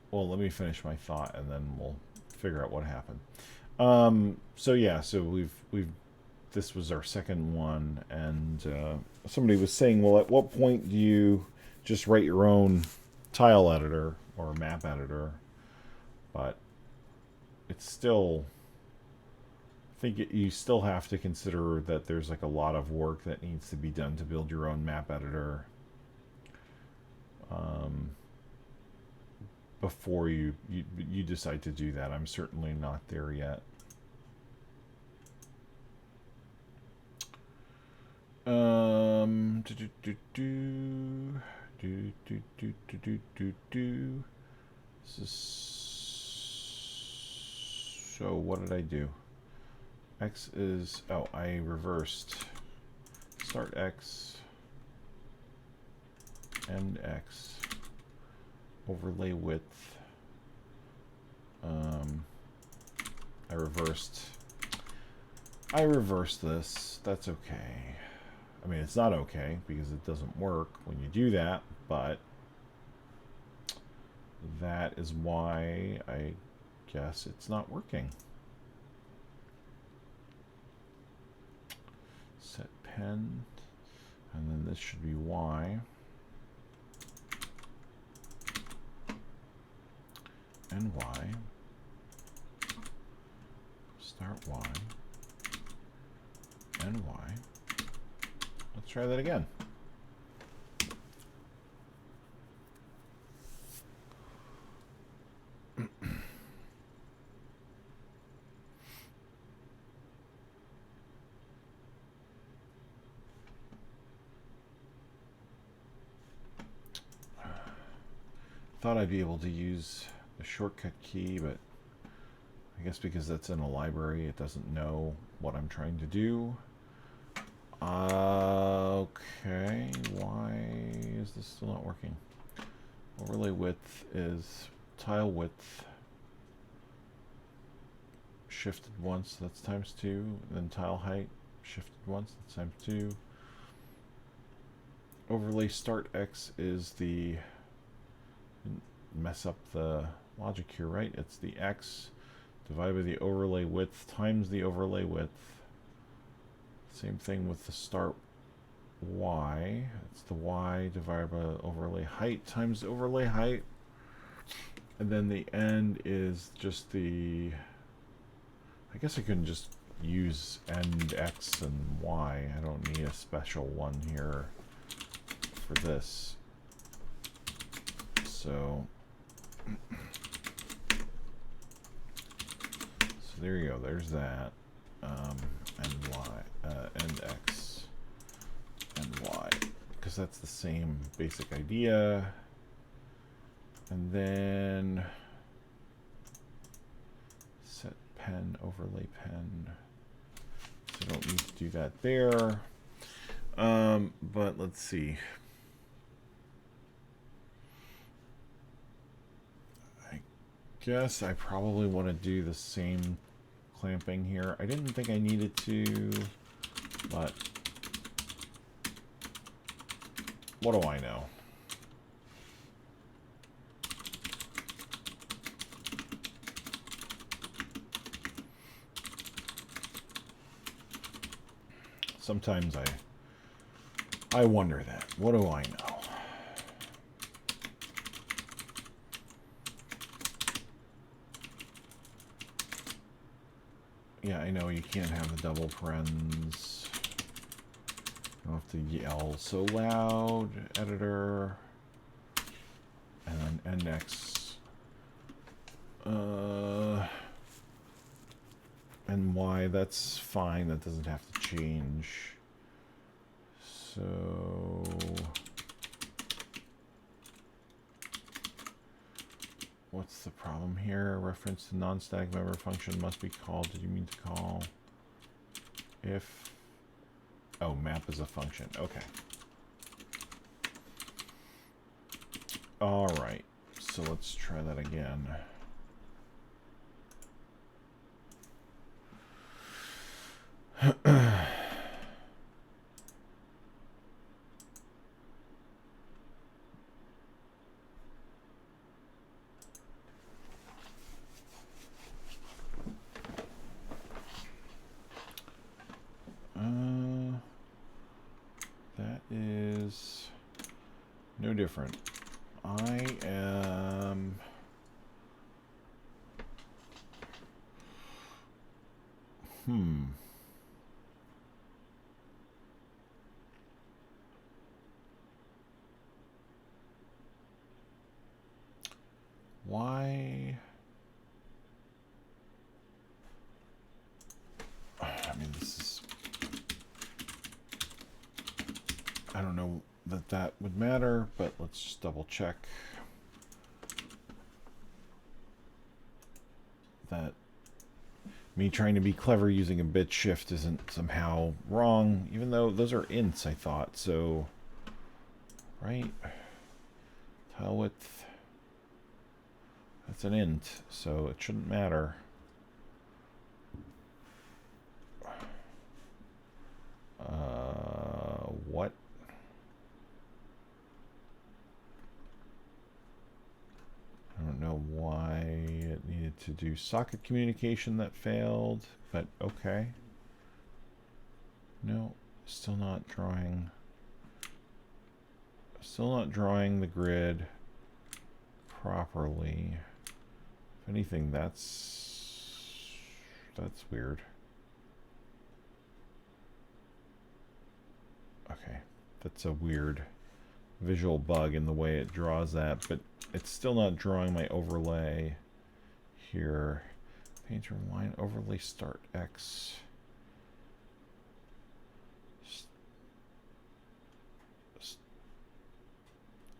Well, let me finish my thought and then we'll figure out what happened. So yeah, so we've this was our second one, and somebody was saying, well, at what point do you just write your own tile editor or map editor? But it's still, I think you still have to consider that there's like a lot of work that needs to be done to build your own map editor before you decide to do that. I'm certainly not there yet. So what did I do? X is, oh, I reversed. Start X, end X, overlay width. I reversed this. That's okay. I mean, it's not okay because it doesn't work when you do that, but that is why I guess it's not working. Set pen, and then this should be Y. and Y. Start Y and Y. Let's try that again. Thought I'd be able to use the shortcut key, but I guess because that's in a library, it doesn't know what I'm trying to do. Okay, why is this still not working? Overlay width is tile width shifted once, that's times 2. Then tile height shifted once, that's times 2. Overlay start X is the, mess up the logic here, right? It's the X divided by the overlay width times the overlay width. Same thing with the start Y. It's the Y divided by overlay height times the overlay height. And then the end is just the, I guess I can just use end X and Y. I don't need a special one here for this. So there you go, there's that. And Y, and X and Y, because that's the same basic idea. And then set pen, overlay pen. So I don't need to do that there. But let's see. I guess I probably want to do the same clamping here. I didn't think I needed to, but what do I know? Sometimes I wonder that. What do I know? Yeah, I know you can't have a double parens. I don't have to yell so loud, editor. And then NX. And Y, that's fine. That doesn't have to change. So what's the problem here? Reference to non-static member function must be called. Did you mean to call if? Oh, map is a function. Okay. All right. So let's try that again. That is no different. I am why? I mean, this is, I don't know that that would matter, but let's just double check that me trying to be clever using a bit shift isn't somehow wrong, even though those are ints, I thought. So, right? Tile width, that's an int, so it shouldn't matter. What? I don't know why it needed to do socket communication. That failed, but okay. No, still not drawing. Still not drawing the grid properly. If anything, that's weird. Okay, that's a weird visual bug in the way it draws that, but it's still not drawing my overlay here. Painter line overlay start X.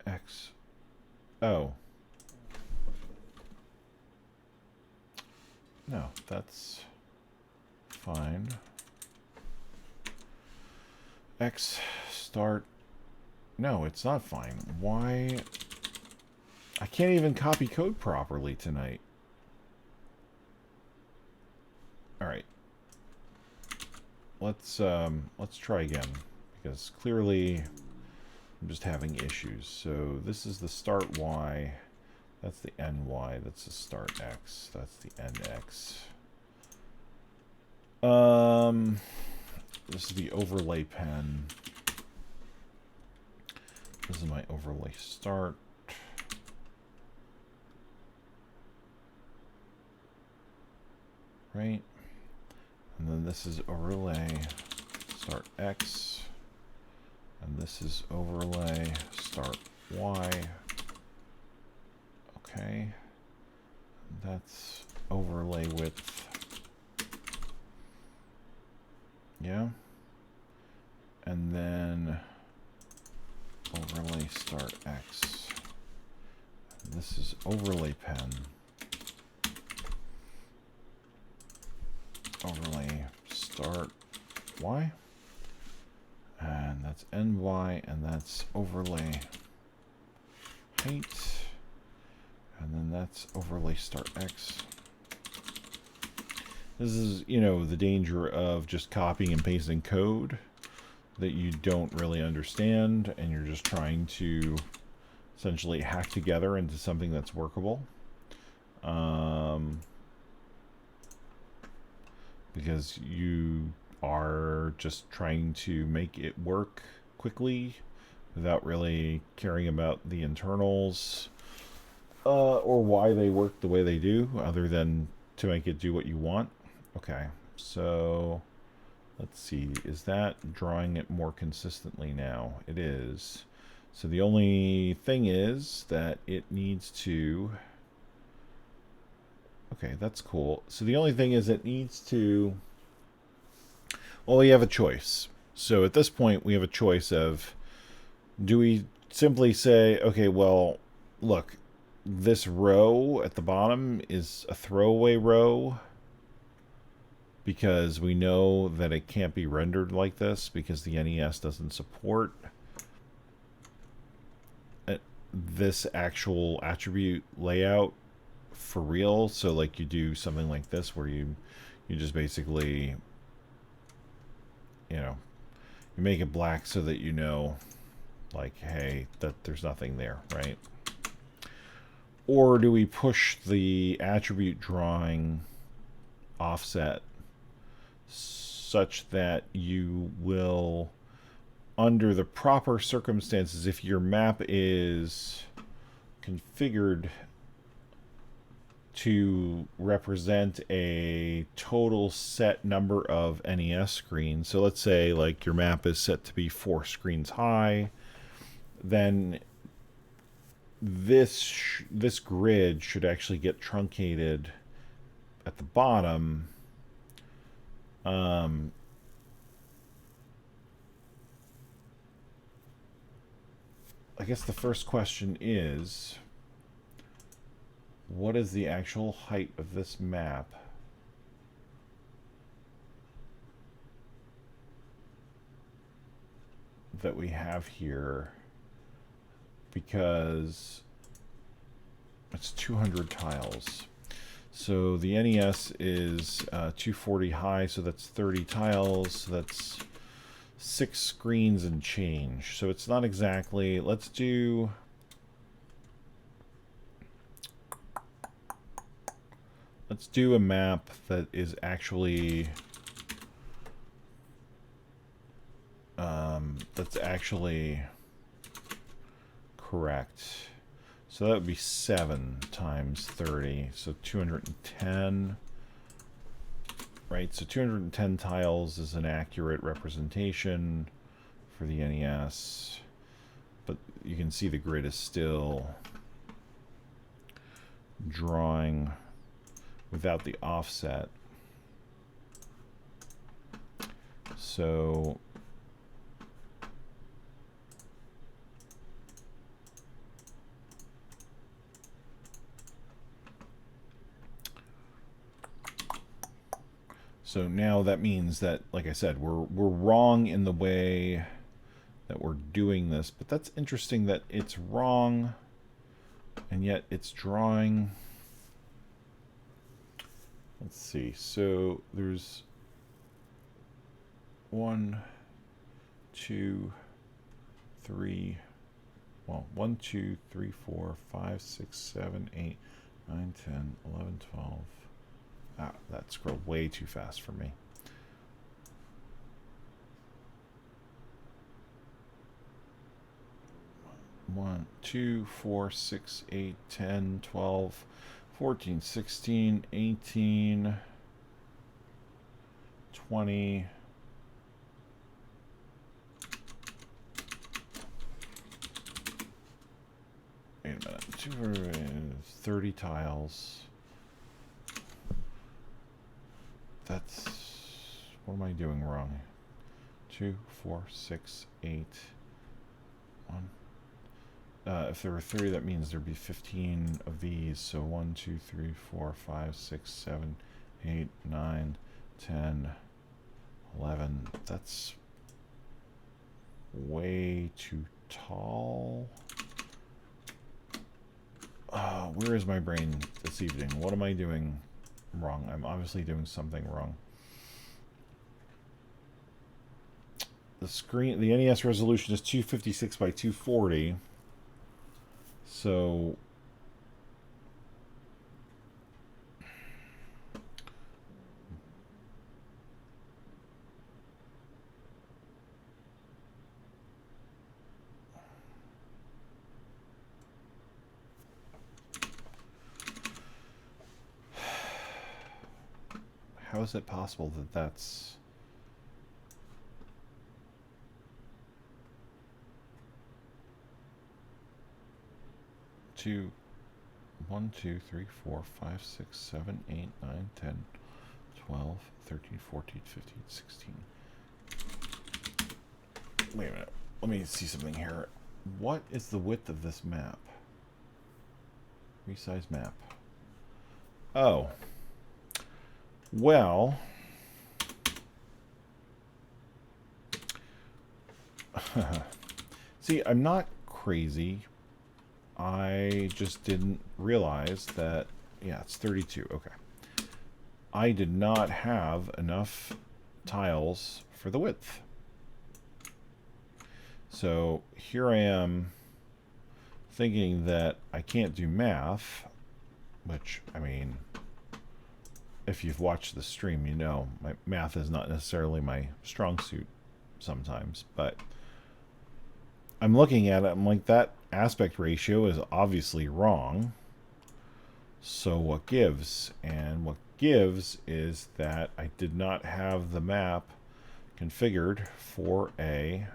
X. Oh. No, that's fine. X start. No, it's not fine. Why? I can't even copy code properly tonight. All right. Let's try again, because clearly I'm just having issues. So this is the start Y. That's the NY. That's the start X. That's the NX. This is the overlay pen. This is my overlay start. Right? And then this is overlay start X. And this is overlay start Y. Okay. That's overlay width. Yeah. And then overlay start X. And this is overlay pen. Overlay start Y. And that's NY, and that's overlay height. And then that's overlay start X. This is, you know, the danger of just copying and pasting code that you don't really understand, and you're just trying to essentially hack together into something that's workable. Because you are just trying to make it work quickly without really caring about the internals or why they work the way they do, other than to make it do what you want. Okay, so let's see, is that drawing it more consistently now? It is. So the only thing is that it needs to... Okay, that's cool. So the only thing is it needs to... Well, we have a choice. So at this point, we have a choice of, do we simply say, okay, well, look, this row at the bottom is a throwaway row because we know that it can't be rendered like this because the NES doesn't support this actual attribute layout for real. So like you do something like this where you just basically, you know, you make it black so that you know, like, hey, that there's nothing there, right? Or do we push the attribute drawing offset such that you will, under the proper circumstances, if your map is configured to represent a total set number of NES screens, so let's say like your map is set to be 4 screens high, then this grid should actually get truncated at the bottom. I guess the first question is, what is the actual height of this map? That we have here, because it's 200 tiles. So the NES is 240 high, so that's 30 tiles. So that's 6 screens and change. So it's not exactly, let's do a map that is actually correct. So that would be 7 times 30. So 210. Right, so 210 tiles is an accurate representation for the NES. But you can see the grid is still drawing without the offset. So now that means that, like I said, we're wrong in the way that we're doing this, but that's interesting that it's wrong and yet it's drawing. Let's see. So there's 1, 2, 3. Well, 1, 2, 3, 4, 5, 6, 7, 8, 9, 10, 11, 12. Ah, that scrolled way too fast for me. One, 2, 4, 6, 8, 10, 12, 14, 16, 18, 20. Wait a minute. 30 tiles. That's... what am I doing wrong? 2, 4, 6, 8, 1. If there were 30, that means there'd be 15 of these. So 1, 2, 3, 4, 5, 6, 7, 8, 9, 10, 11. That's way too tall. Where is my brain this evening? What am I doing wrong? I'm obviously doing something wrong. The screen, the NES resolution is 256 by 240. So how is it possible that that's... Two, 1, 2, 3, 4, 5, 6, 7, 8, 9, 10, 12, 13, 14, 15, 16. Wait a minute. Let me see something here. What is the width of this map? Resize map. Oh. Well. See, I'm not crazy. I just didn't realize that, yeah, it's 32. Okay. I did not have enough tiles for the width. So here I am thinking that I can't do math, which, I mean, if you've watched the stream, you know, my math is not necessarily my strong suit sometimes, but I'm looking at it, I'm like, that aspect ratio is obviously wrong. So what gives? And what gives is that I did not have the map configured for a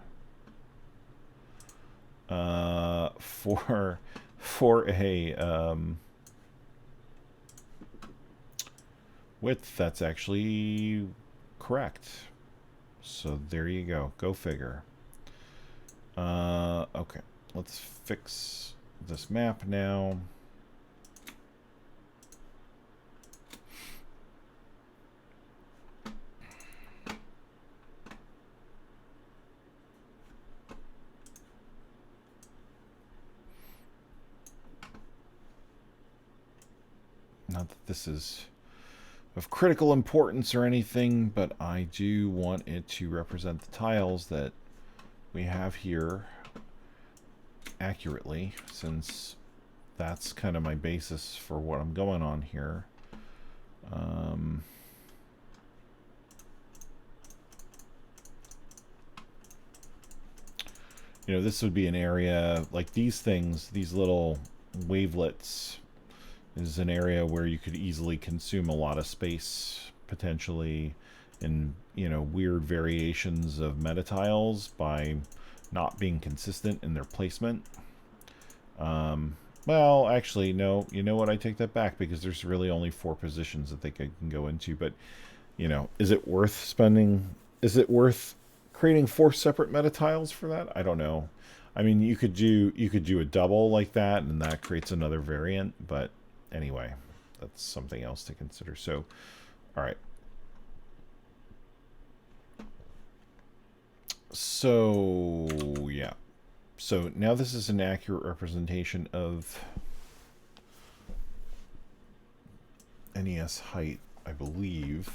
width that's actually correct. So there you go. Go figure. Okay, let's fix this map now. Not that this is of critical importance or anything, but I do want it to represent the tiles that we have here accurately, since that's kind of my basis for what I'm going on here. You know, this would be an area like these things, these little wavelets is an area where you could easily consume a lot of space, potentially, in, you know, weird variations of metatiles by not being consistent in their placement. Well, actually, no. You know what? I take that back, because there's really only 4 positions that they can go into. But, you know, is it worth spending? Is it worth creating 4 separate metatiles for that? I don't know. I mean, you could do a double like that, and that creates another variant. But anyway, that's something else to consider. So, all right. So yeah. So now this is an accurate representation of NES height, I believe.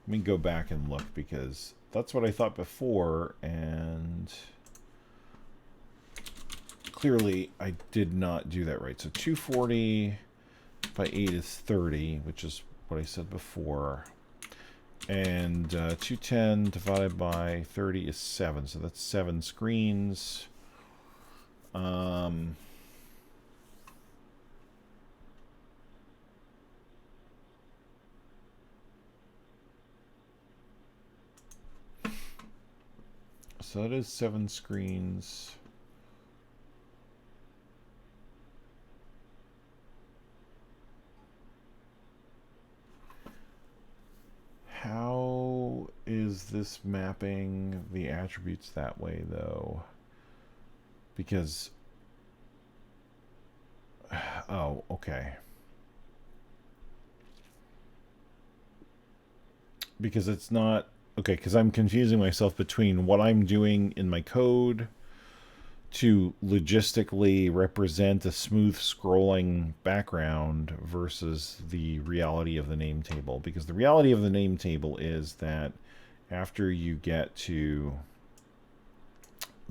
Let me go back and look, because that's what I thought before, and clearly I did not do that right. So 240 by 8 is 30, which is what I said before. And 210 divided by 30 is 7. So that's 7 screens. So that is 7 screens. How is this mapping the attributes that way, though? Because... oh, okay. Because it's not... okay, because I'm confusing myself between what I'm doing in my code to logistically represent a smooth scrolling background versus the reality of the name table. Because the reality of the name table is that after you get to...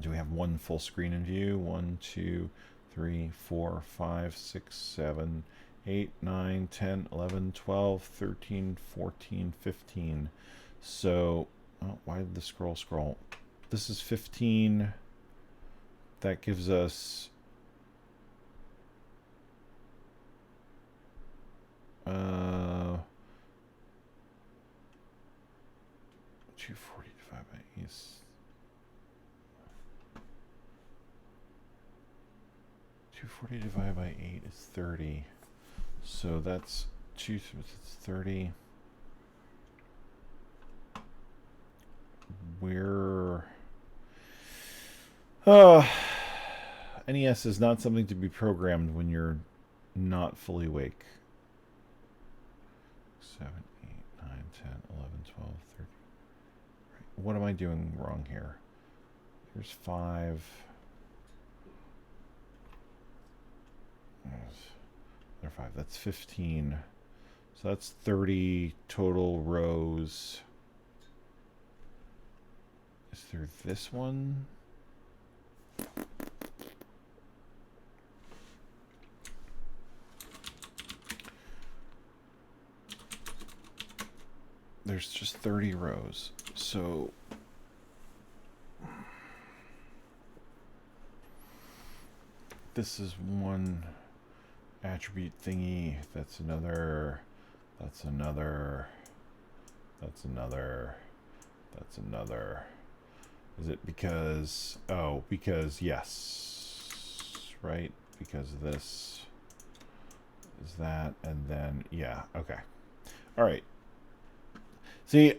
do we have one full screen in view? 1, 2, 3, 4, 5, 6, 7, 8, 9, 10, 11, 12, 13, 14, 15. So, oh, why did the scroll? This is 15. That gives us 240 divided by 8 is 240 divided by 8 is 30. So that's 30. Where NES is not something to be programmed when you're not fully awake. 7, 8, 9, 10, 11, 12, 13. Right. What am I doing wrong here? Here's 5. There's 5. That's 15. So that's 30 total rows. Is there this one? There's just 30 rows. So this is one attribute thingy. That's another. That's another. That's another. That's another. Is it because... oh, because yes. Right? Because this is that, and then... yeah, okay. Alright. See,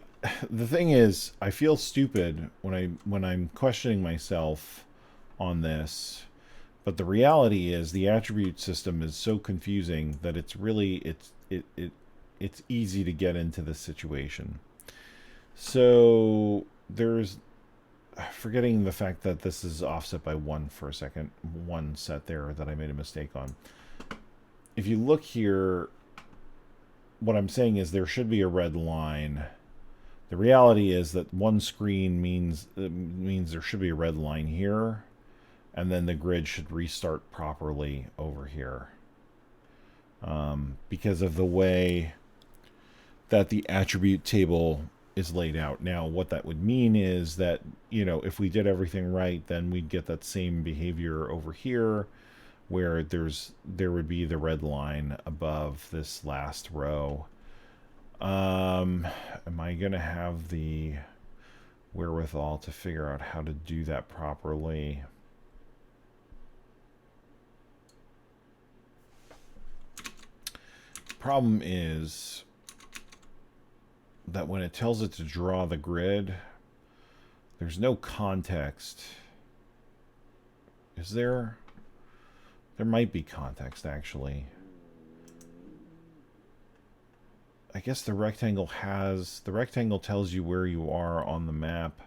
the thing is, I feel stupid when I'm questioning myself on this, but the reality is the attribute system is so confusing that it's really... it's easy to get into this situation. So there's... forgetting the fact that this is offset by 1 for a second, 1 set there that I made a mistake on. If you look here, what I'm saying is there should be a red line. The reality is that one screen means there should be a red line here, and then the grid should restart properly over here. Because of the way that the attribute table is laid out. Now, what that would mean is that, you know, if we did everything right, then we'd get that same behavior over here, where there would be the red line above this last row. Am I going to have the wherewithal to figure out how to do that properly? Problem is that when it tells it to draw the grid, there's no context. Is there? There might be context, actually. I guess the rectangle tells you where you are on the map,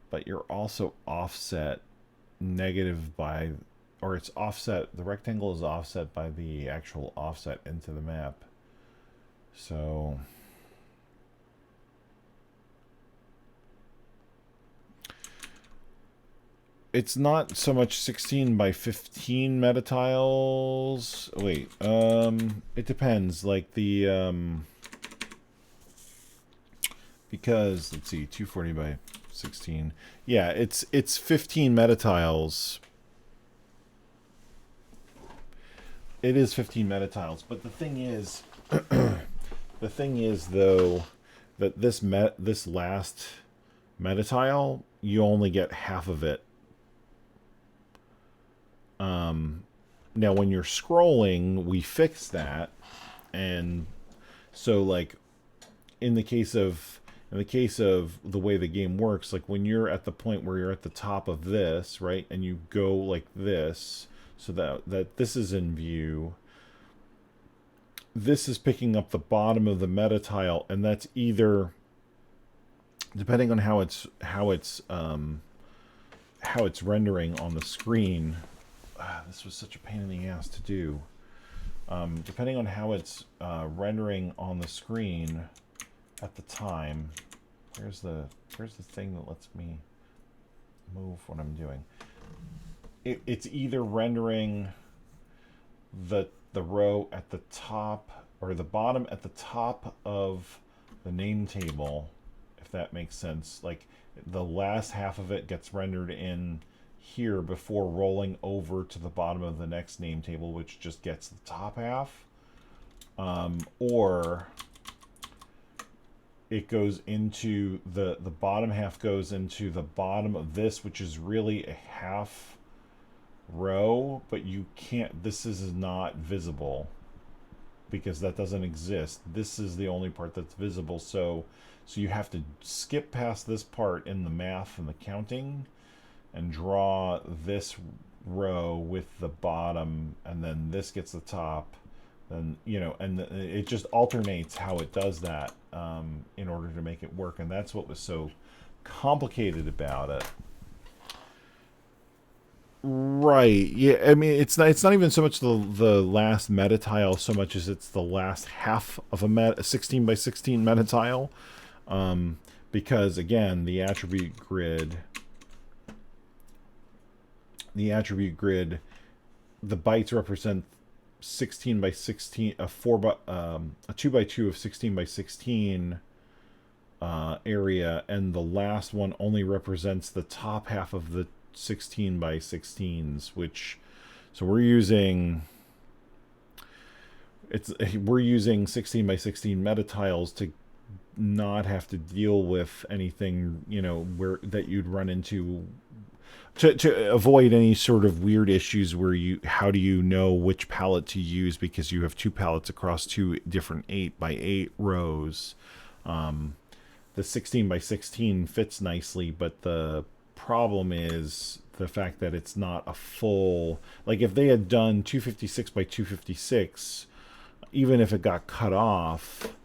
but you're also offset negative by, or it's offset, the rectangle is offset by the actual offset into the map. So it's not so much 16 by 15 meta tiles. Wait, it depends. Like the, because let's see, 240 by 16. Yeah, it's 15 meta tiles. It is 15 meta tiles, but the thing is, the thing is though, that this last meta tile, you only get half of it. Now when you're scrolling, we fix that, and so like in the case of the way the game works, like when you're at the point where you're at the top of this, right, and you go like this, so that this is in view, this is picking up the bottom of the meta tile, and that's either, depending on how it's rendering on the screen. This was such a pain in the ass to do. Depending on how it's rendering on the screen at the time, where's the thing that lets me move what I'm doing? It's either rendering the row at the top or the bottom at the top of the name table, if that makes sense. Like the last half of it gets rendered in here before rolling over to the bottom of the next name table, which just gets the top half, or it goes into the bottom half goes into the bottom of this, which is really a half row, but you can't, this is not visible because that doesn't exist. This is the only part that's visible, so you have to skip past this part in the math and the counting and draw this row with the bottom, and then this gets the top, then, you know, and it just alternates how it does that in order to make it work, and that's what was so complicated about it. Right. Yeah. I mean, it's not even so much the last meta tile so much as it's the last half of a 16 by 16 meta tile, because again, the attribute grid, the bytes represent 16 by 16, a 2 by 2 of 16 by 16 area, and the last one only represents the top half of the 16 by 16s, which, so we're using 16 by 16 meta tiles to not have to deal with anything, you know, where that you'd run into, to avoid any sort of weird issues where how do you know which palette to use because you have two palettes across two different 8 by 8 rows. The 16 by 16 fits nicely, but the problem is the fact that it's not a full, like if they had done 256 by 256, even if it got cut off,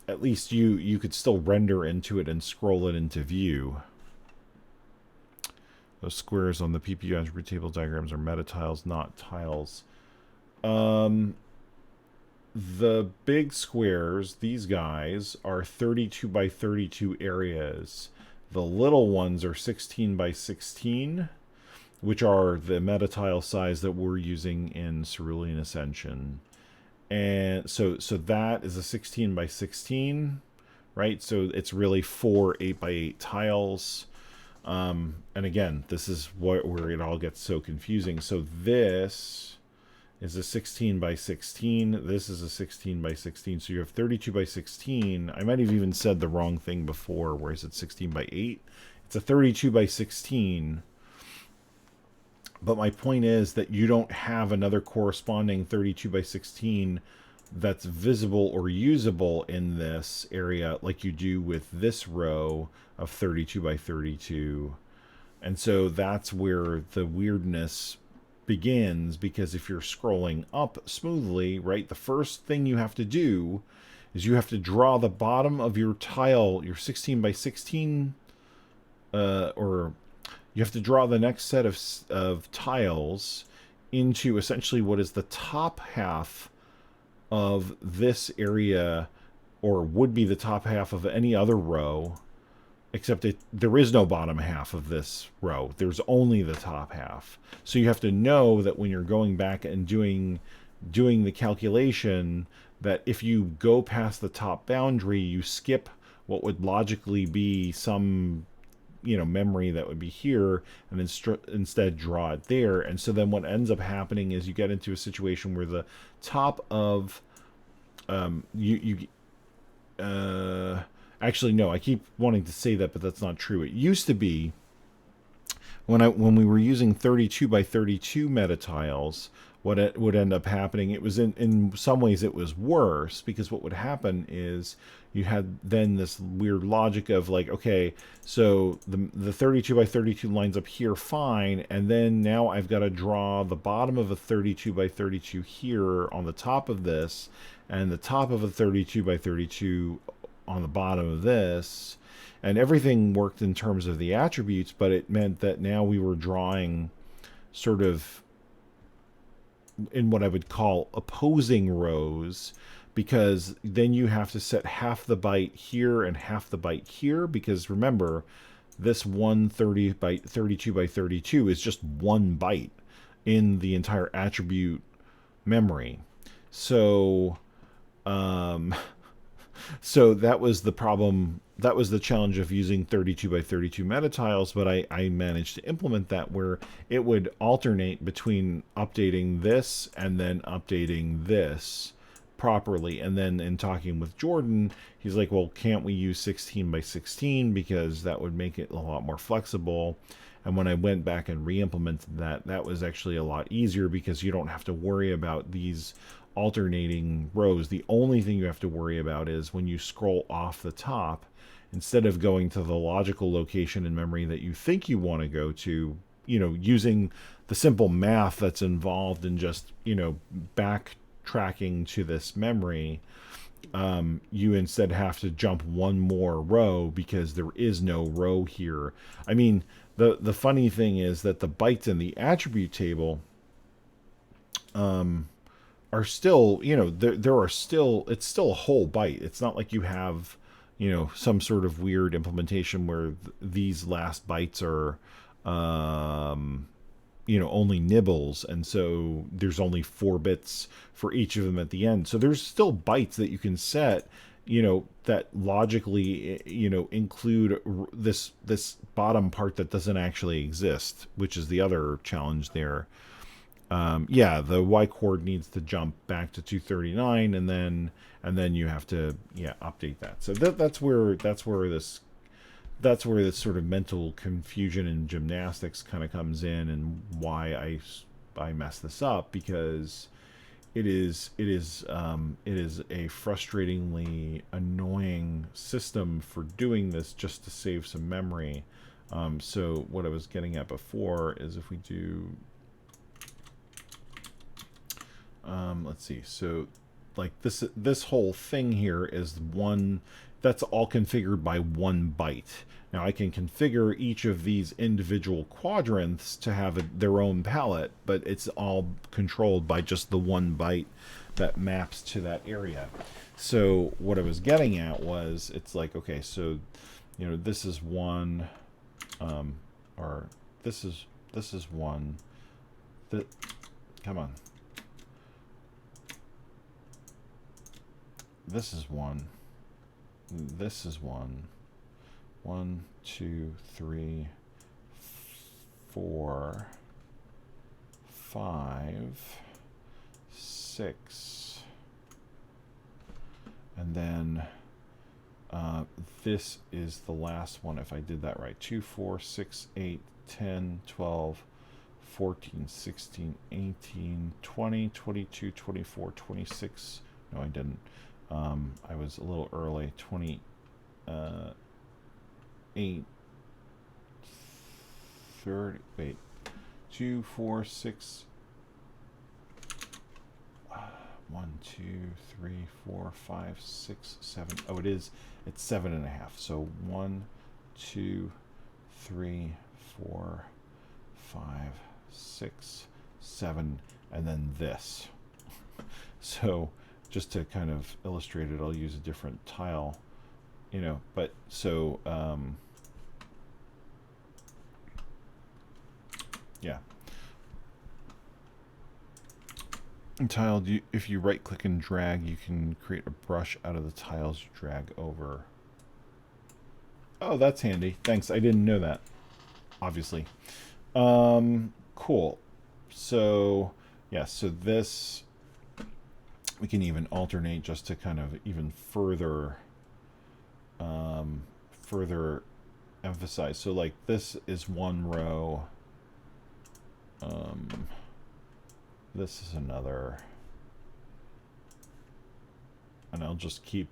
at least you could still render into it and scroll it into view. Those squares on the PPU attribute table diagrams are meta tiles, not tiles. The big squares, these guys, are 32 by 32 areas. The little ones are 16 by 16, which are the meta tile size that we're using in Cerulean Ascension. And so that is a 16 by 16, right? So it's really 4 8 by 8 tiles. And again, this is where it all gets so confusing. So this is a 16 by 16. This is a 16 by 16. So you have 32 by 16. I might have even said the wrong thing before, where is it 16 by 8? It's a 32 by 16. But my point is that you don't have another corresponding 32 by 16 that's visible or usable in this area like you do with this row of 32 by 32. And so that's where the weirdness begins, because if you're scrolling up smoothly, right, the first thing you have to do is you have to draw the bottom of your tile, your 16 by 16, or you have to draw the next set of tiles into essentially what is the top half of this area, or would be the top half of any other row, except there is no bottom half of this row. There's only the top half. So you have to know that when you're going back and doing the calculation, that if you go past the top boundary, you skip what would logically be some memory that would be here, and instead draw it there. And so then what ends up happening is you get into a situation where the top of actually, no, I keep wanting to say that, but that's not true. It used to be when we were using 32 by 32 meta tiles, what it would end up happening, it was in some ways it was worse, because what would happen is you had then this weird logic of like, okay, so the 32 by 32 lines up here, fine, and then now I've got to draw the bottom of a 32 by 32 here on the top of this, and the top of a 32 by 32 on the bottom of this, and everything worked in terms of the attributes, but it meant that now we were drawing sort of in what I would call opposing rows, because then you have to set half the byte here and half the byte here, because remember, this 130 by 32 by 32 is just 1 byte in the entire attribute memory. So so that was the problem. That was the challenge of using 32 by 32 meta tiles, but I managed to implement that where it would alternate between updating this and then updating this properly. And then in talking with Jordan, he's like, well, can't we use 16 by 16, because that would make it a lot more flexible. And when I went back and re-implemented that, that was actually a lot easier, because you don't have to worry about these alternating rows. The only thing you have to worry about is when you scroll off the top, instead of going to the logical location in memory that you think you want to go to, using the simple math that's involved in just, backtracking to this memory, you instead have to jump one more row, because there is no row here. I mean, the funny thing is that the bytes in the attribute table are still, there are still, it's still a whole byte. It's not like you have, some sort of weird implementation where these last bytes are, only nibbles, and so there's only 4 bits for each of them at the end. So there's still bytes that you can set, that logically, include this bottom part that doesn't actually exist, which is the other challenge there. Yeah, the Y chord needs to jump back to 239, and then you have to update that. So that's where this sort of mental confusion and gymnastics kind of comes in, and why I mess this up, because it is a frustratingly annoying system for doing this just to save some memory. So what I was getting at before is if we do. Let's see. So, like this whole thing here is one that's all configured by 1 byte. Now I can configure each of these individual quadrants to have their own palette, but it's all controlled by just the 1 byte that maps to that area. So what I was getting at was, it's like, okay, so this is 1, or this is 1. Come on. This is 1. This is 1. 1, 2, 3. 4, 5, 6, and then this is the last one if I did that right. 2, 4, 6, 8, 10, 12, 14, 16, 18, 20, 22, 24, 26. No, I didn't. I was a little early. 28, 30. Wait. 2, 4, 6. 1, 2, 3, 4, 5, 6, 7. Oh, it is. It's 7.5. So 1, 2, 3, 4, 5, 6, 7, and then this. So just to kind of illustrate it, I'll use a different tile, you know, but so yeah. And tile, if you right click and drag, you can create a brush out of the tiles you drag over. Oh, that's handy. Thanks. I didn't know that, obviously. Cool. So yeah, so this we can even alternate just to kind of even further further emphasize. So like this is one row, this is another, and I'll just keep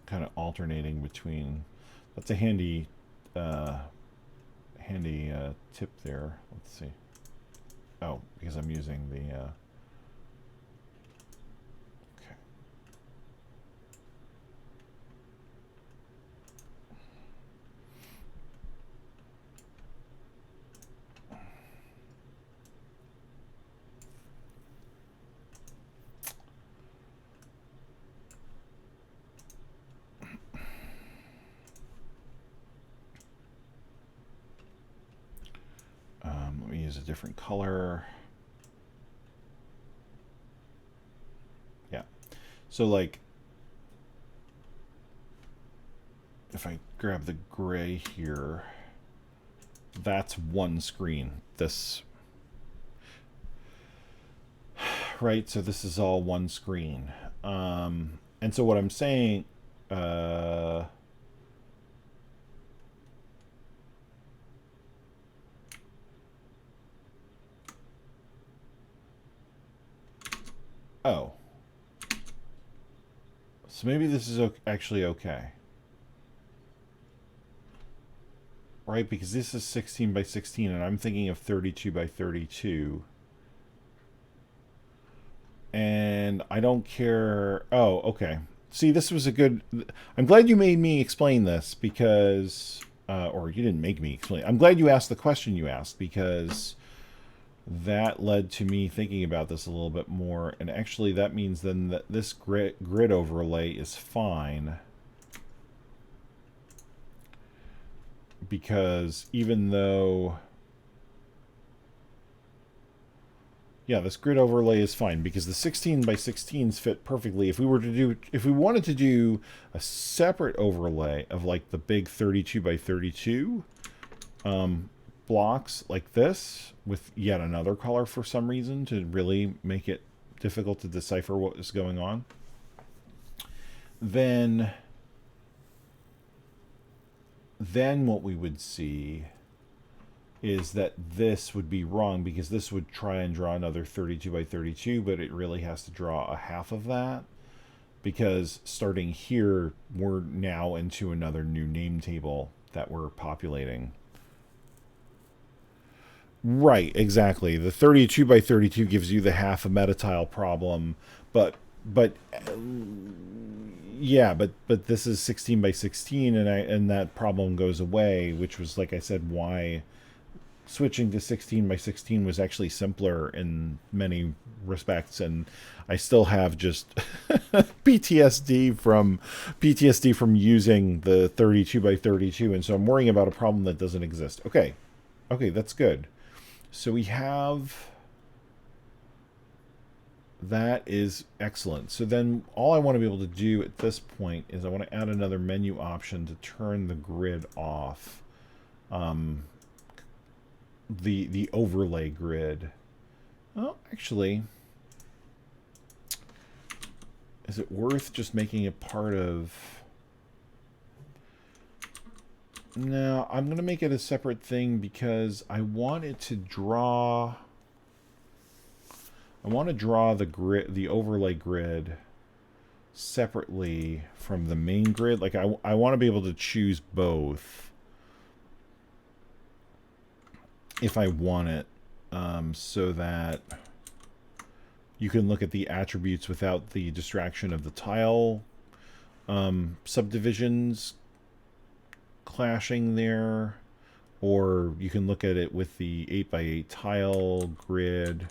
kind of alternating between. That's a handy tip there. Let's see. Oh, because I'm using the okay. Let me use a different color. Yeah. So like, if I grab the gray here, that's one screen. This, right? So this is all one screen. And so what I'm saying, oh. So maybe this is actually okay. Right? Because this is 16 by 16 and I'm thinking of 32 by 32. And I don't care. Oh, okay. See, this was a good... I'm glad you made me explain this because... or you didn't make me explain. I'm glad you asked the question you asked because that led to me thinking about this a little bit more. And actually that means then that this grid overlay is fine. Because even though... Yeah, this grid overlay is fine because the 16 by 16s fit perfectly. If we wanted to do a separate overlay of like the big 32 by 32 blocks like this with yet another color for some reason to really make it difficult to decipher what is going on, then what we would see is that this would be wrong because this would try and draw another 32 by 32, but it really has to draw a half of that because starting here, we're now into another new name table that we're populating. Right, exactly. The 32 by 32 gives you the half a metatile problem, but yeah, but this is 16 by 16 and that problem goes away, which was, like I said, why switching to 16 by 16 was actually simpler in many respects, and I still have just PTSD from using the 32 by 32, and so I'm worrying about a problem that doesn't exist. Okay, that's good. So we have... That is excellent. So then all I want to be able to do at this point is I want to add another menu option to turn the grid off. the overlay grid. Well, actually, is it worth just making it part of... No, I'm going to make it a separate thing because I want it to draw... I want to draw the grid, the overlay grid separately from the main grid. Like I want to be able to choose both if I want it, so that you can look at the attributes without the distraction of the tile subdivisions clashing there, or you can look at it with the 8x8 tile grid,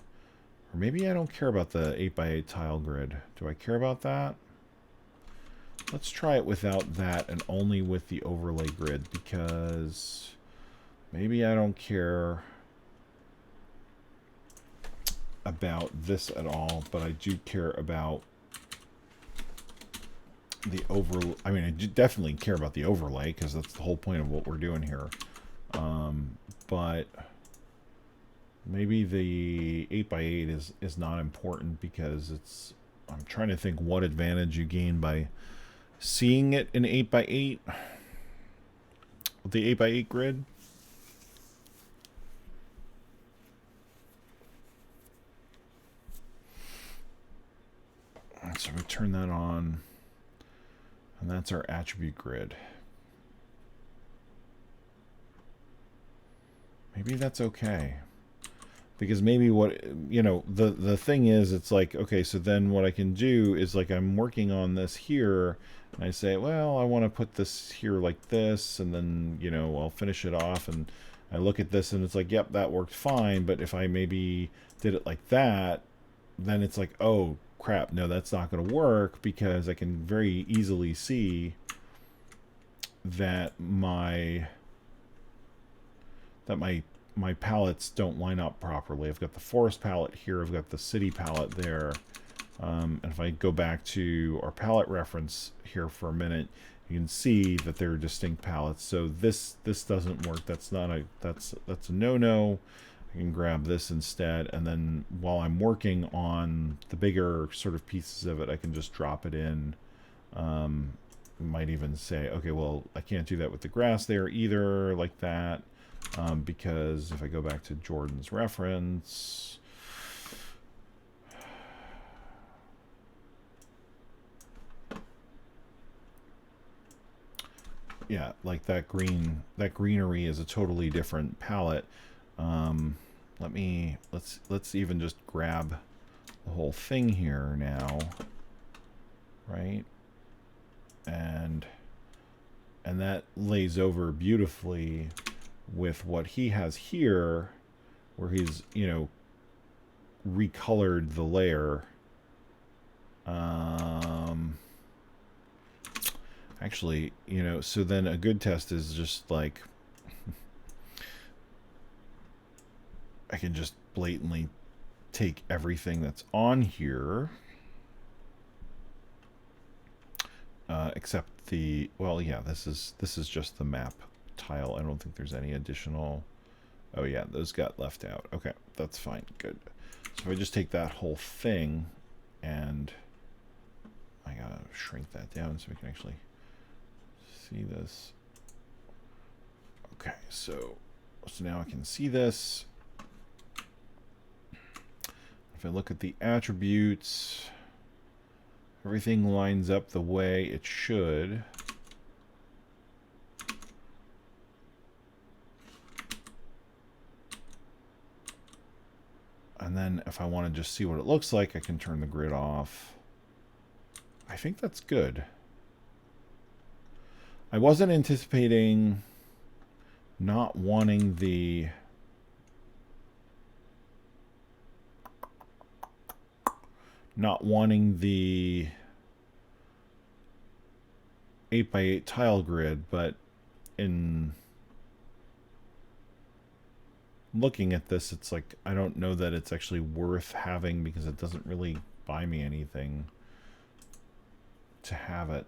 or maybe I don't care about the 8x8 tile grid. Do I care about that? Let's try it without that and only with the overlay grid, because maybe I don't care about this at all, but I do care about the overlay. I mean, I do definitely care about the overlay because that's the whole point of what we're doing here. But maybe the 8x8 is not important because it's... I'm trying to think what advantage you gain by seeing it in 8x8 with the 8x8 grid. So we turn that on, and that's our attribute grid. Maybe that's okay, because maybe what, you know, the thing is, it's like, okay, so then what I can do is, like, I'm working on this here, and I say, well, I want to put this here like this, and then, you know, I'll finish it off, and I look at this, and it's like, yep, that worked fine, but if I maybe did it like that, then it's like, oh, crap, no, that's not going to work, because I can very easily see that my palettes don't line up properly. I've got the forest palette here, I've got the city palette there, and if I go back to our palette reference here for a minute, you can see that they're distinct palettes. So this doesn't work. That's a no-no. I can grab this instead, and then while I'm working on the bigger sort of pieces of it, I can just drop it in. Might even say, okay, well, I can't do that with the grass there either, like that, because if I go back to Jordan's reference, yeah, like that greenery is a totally different palette. Let's even just grab the whole thing here now, right? And that lays over beautifully with what he has here, where he's, you know, recolored the layer. Actually, you know, so then a good test is just like, I can just blatantly take everything that's on here, except the, well, yeah, this is just the map tile. I don't think there's any additional. Oh yeah, those got left out. Okay, that's fine. Good. So if I just take that whole thing, and I gotta shrink that down so we can actually see this. Okay, so now I can see this. If I look at the attributes, everything lines up the way it should. And then if I want to just see what it looks like, I can turn the grid off. I think that's good. I wasn't anticipating not wanting the 8x8 tile grid, but in looking at this, it's like, I don't know that it's actually worth having, because it doesn't really buy me anything to have it.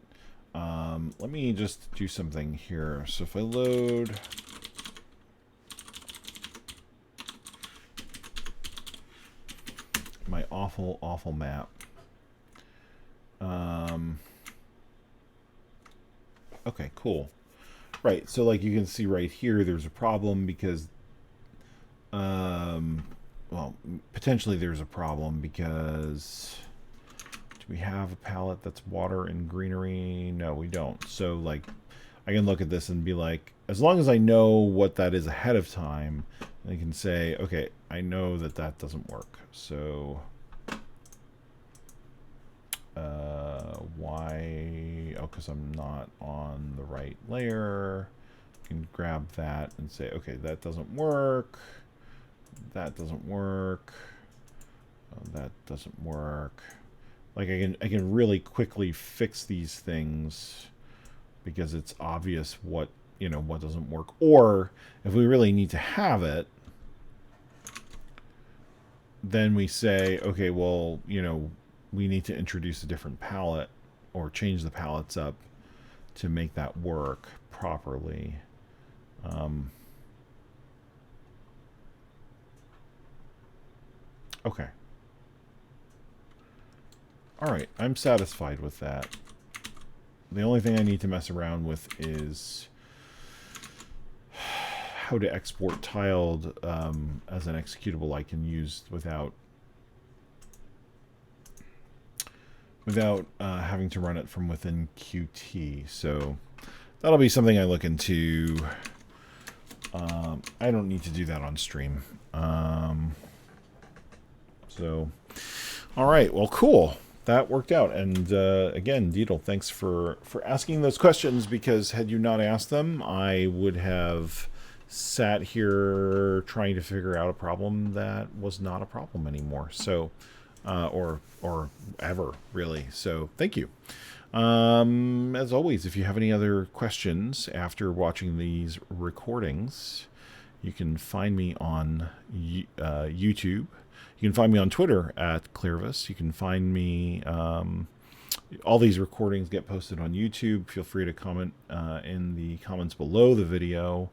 Let me just do something here. So if I load my awful map. Okay, cool. Right, so like you can see right here, there's a problem because, well, potentially there's a problem because, do we have a palette that's water and greenery? No, we don't. So like, I can look at this and be like, as long as I know what that is ahead of time, I can say, okay, I know that that doesn't work. So why? Oh, because I'm not on the right layer. I can grab that and say, okay, that doesn't work. That doesn't work. Oh, that doesn't work. Like I can really quickly fix these things because it's obvious what, you know, what doesn't work. Or if we really need to have it, then we say, okay, well, you know, we need to introduce a different palette or change the palettes up to make that work properly. Okay. All right, I'm satisfied with that. The only thing I need to mess around with is how to export tiled as an executable I can use without having to run it from within Qt. So that'll be something I look into. I don't need to do that on stream. So, all right, well, cool. That worked out. And again, Deedle, thanks for asking those questions, because had you not asked them, I would have sat here trying to figure out a problem that was not a problem anymore. So, or ever, really. So thank you. As always, if you have any other questions after watching these recordings, you can find me on YouTube. You can find me on Twitter at Clearvis. You can find me, all these recordings get posted on YouTube. Feel free to comment in the comments below the video.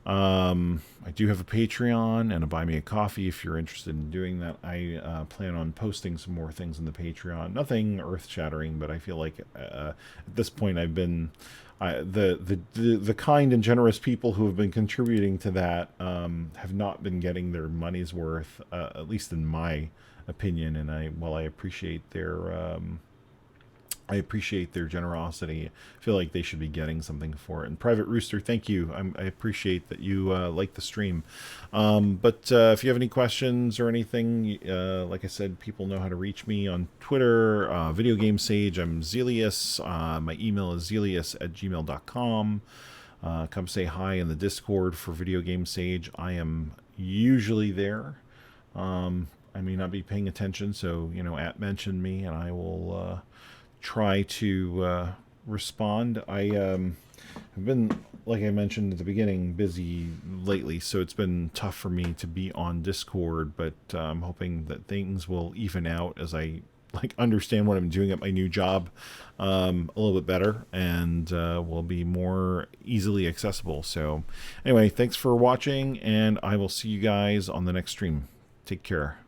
I do have a Patreon and a Buy Me a Coffee if you're interested in doing that. I plan on posting some more things in the Patreon. Nothing earth-shattering, but I feel like at this point I've been... the kind and generous people who have been contributing to that have not been getting their money's worth, at least in my opinion. And while I appreciate their generosity, I feel like they should be getting something for it. And Private Rooster, thank you. I appreciate that you like the stream. But if you have any questions or anything, like I said, people know how to reach me on Twitter, Video Game Sage. I'm Zelius. My email is zelius@gmail.com. Come say hi in the Discord for Video Game Sage. I am usually there. I may not be paying attention, so, you know, mention me and I will... try to respond. I have been, like I mentioned at the beginning, busy lately, so it's been tough for me to be on Discord, but I'm hoping that things will even out as I understand what I'm doing at my new job a little bit better, and will be more easily accessible. So anyway, thanks for watching, and I will see you guys on the next stream. Take care.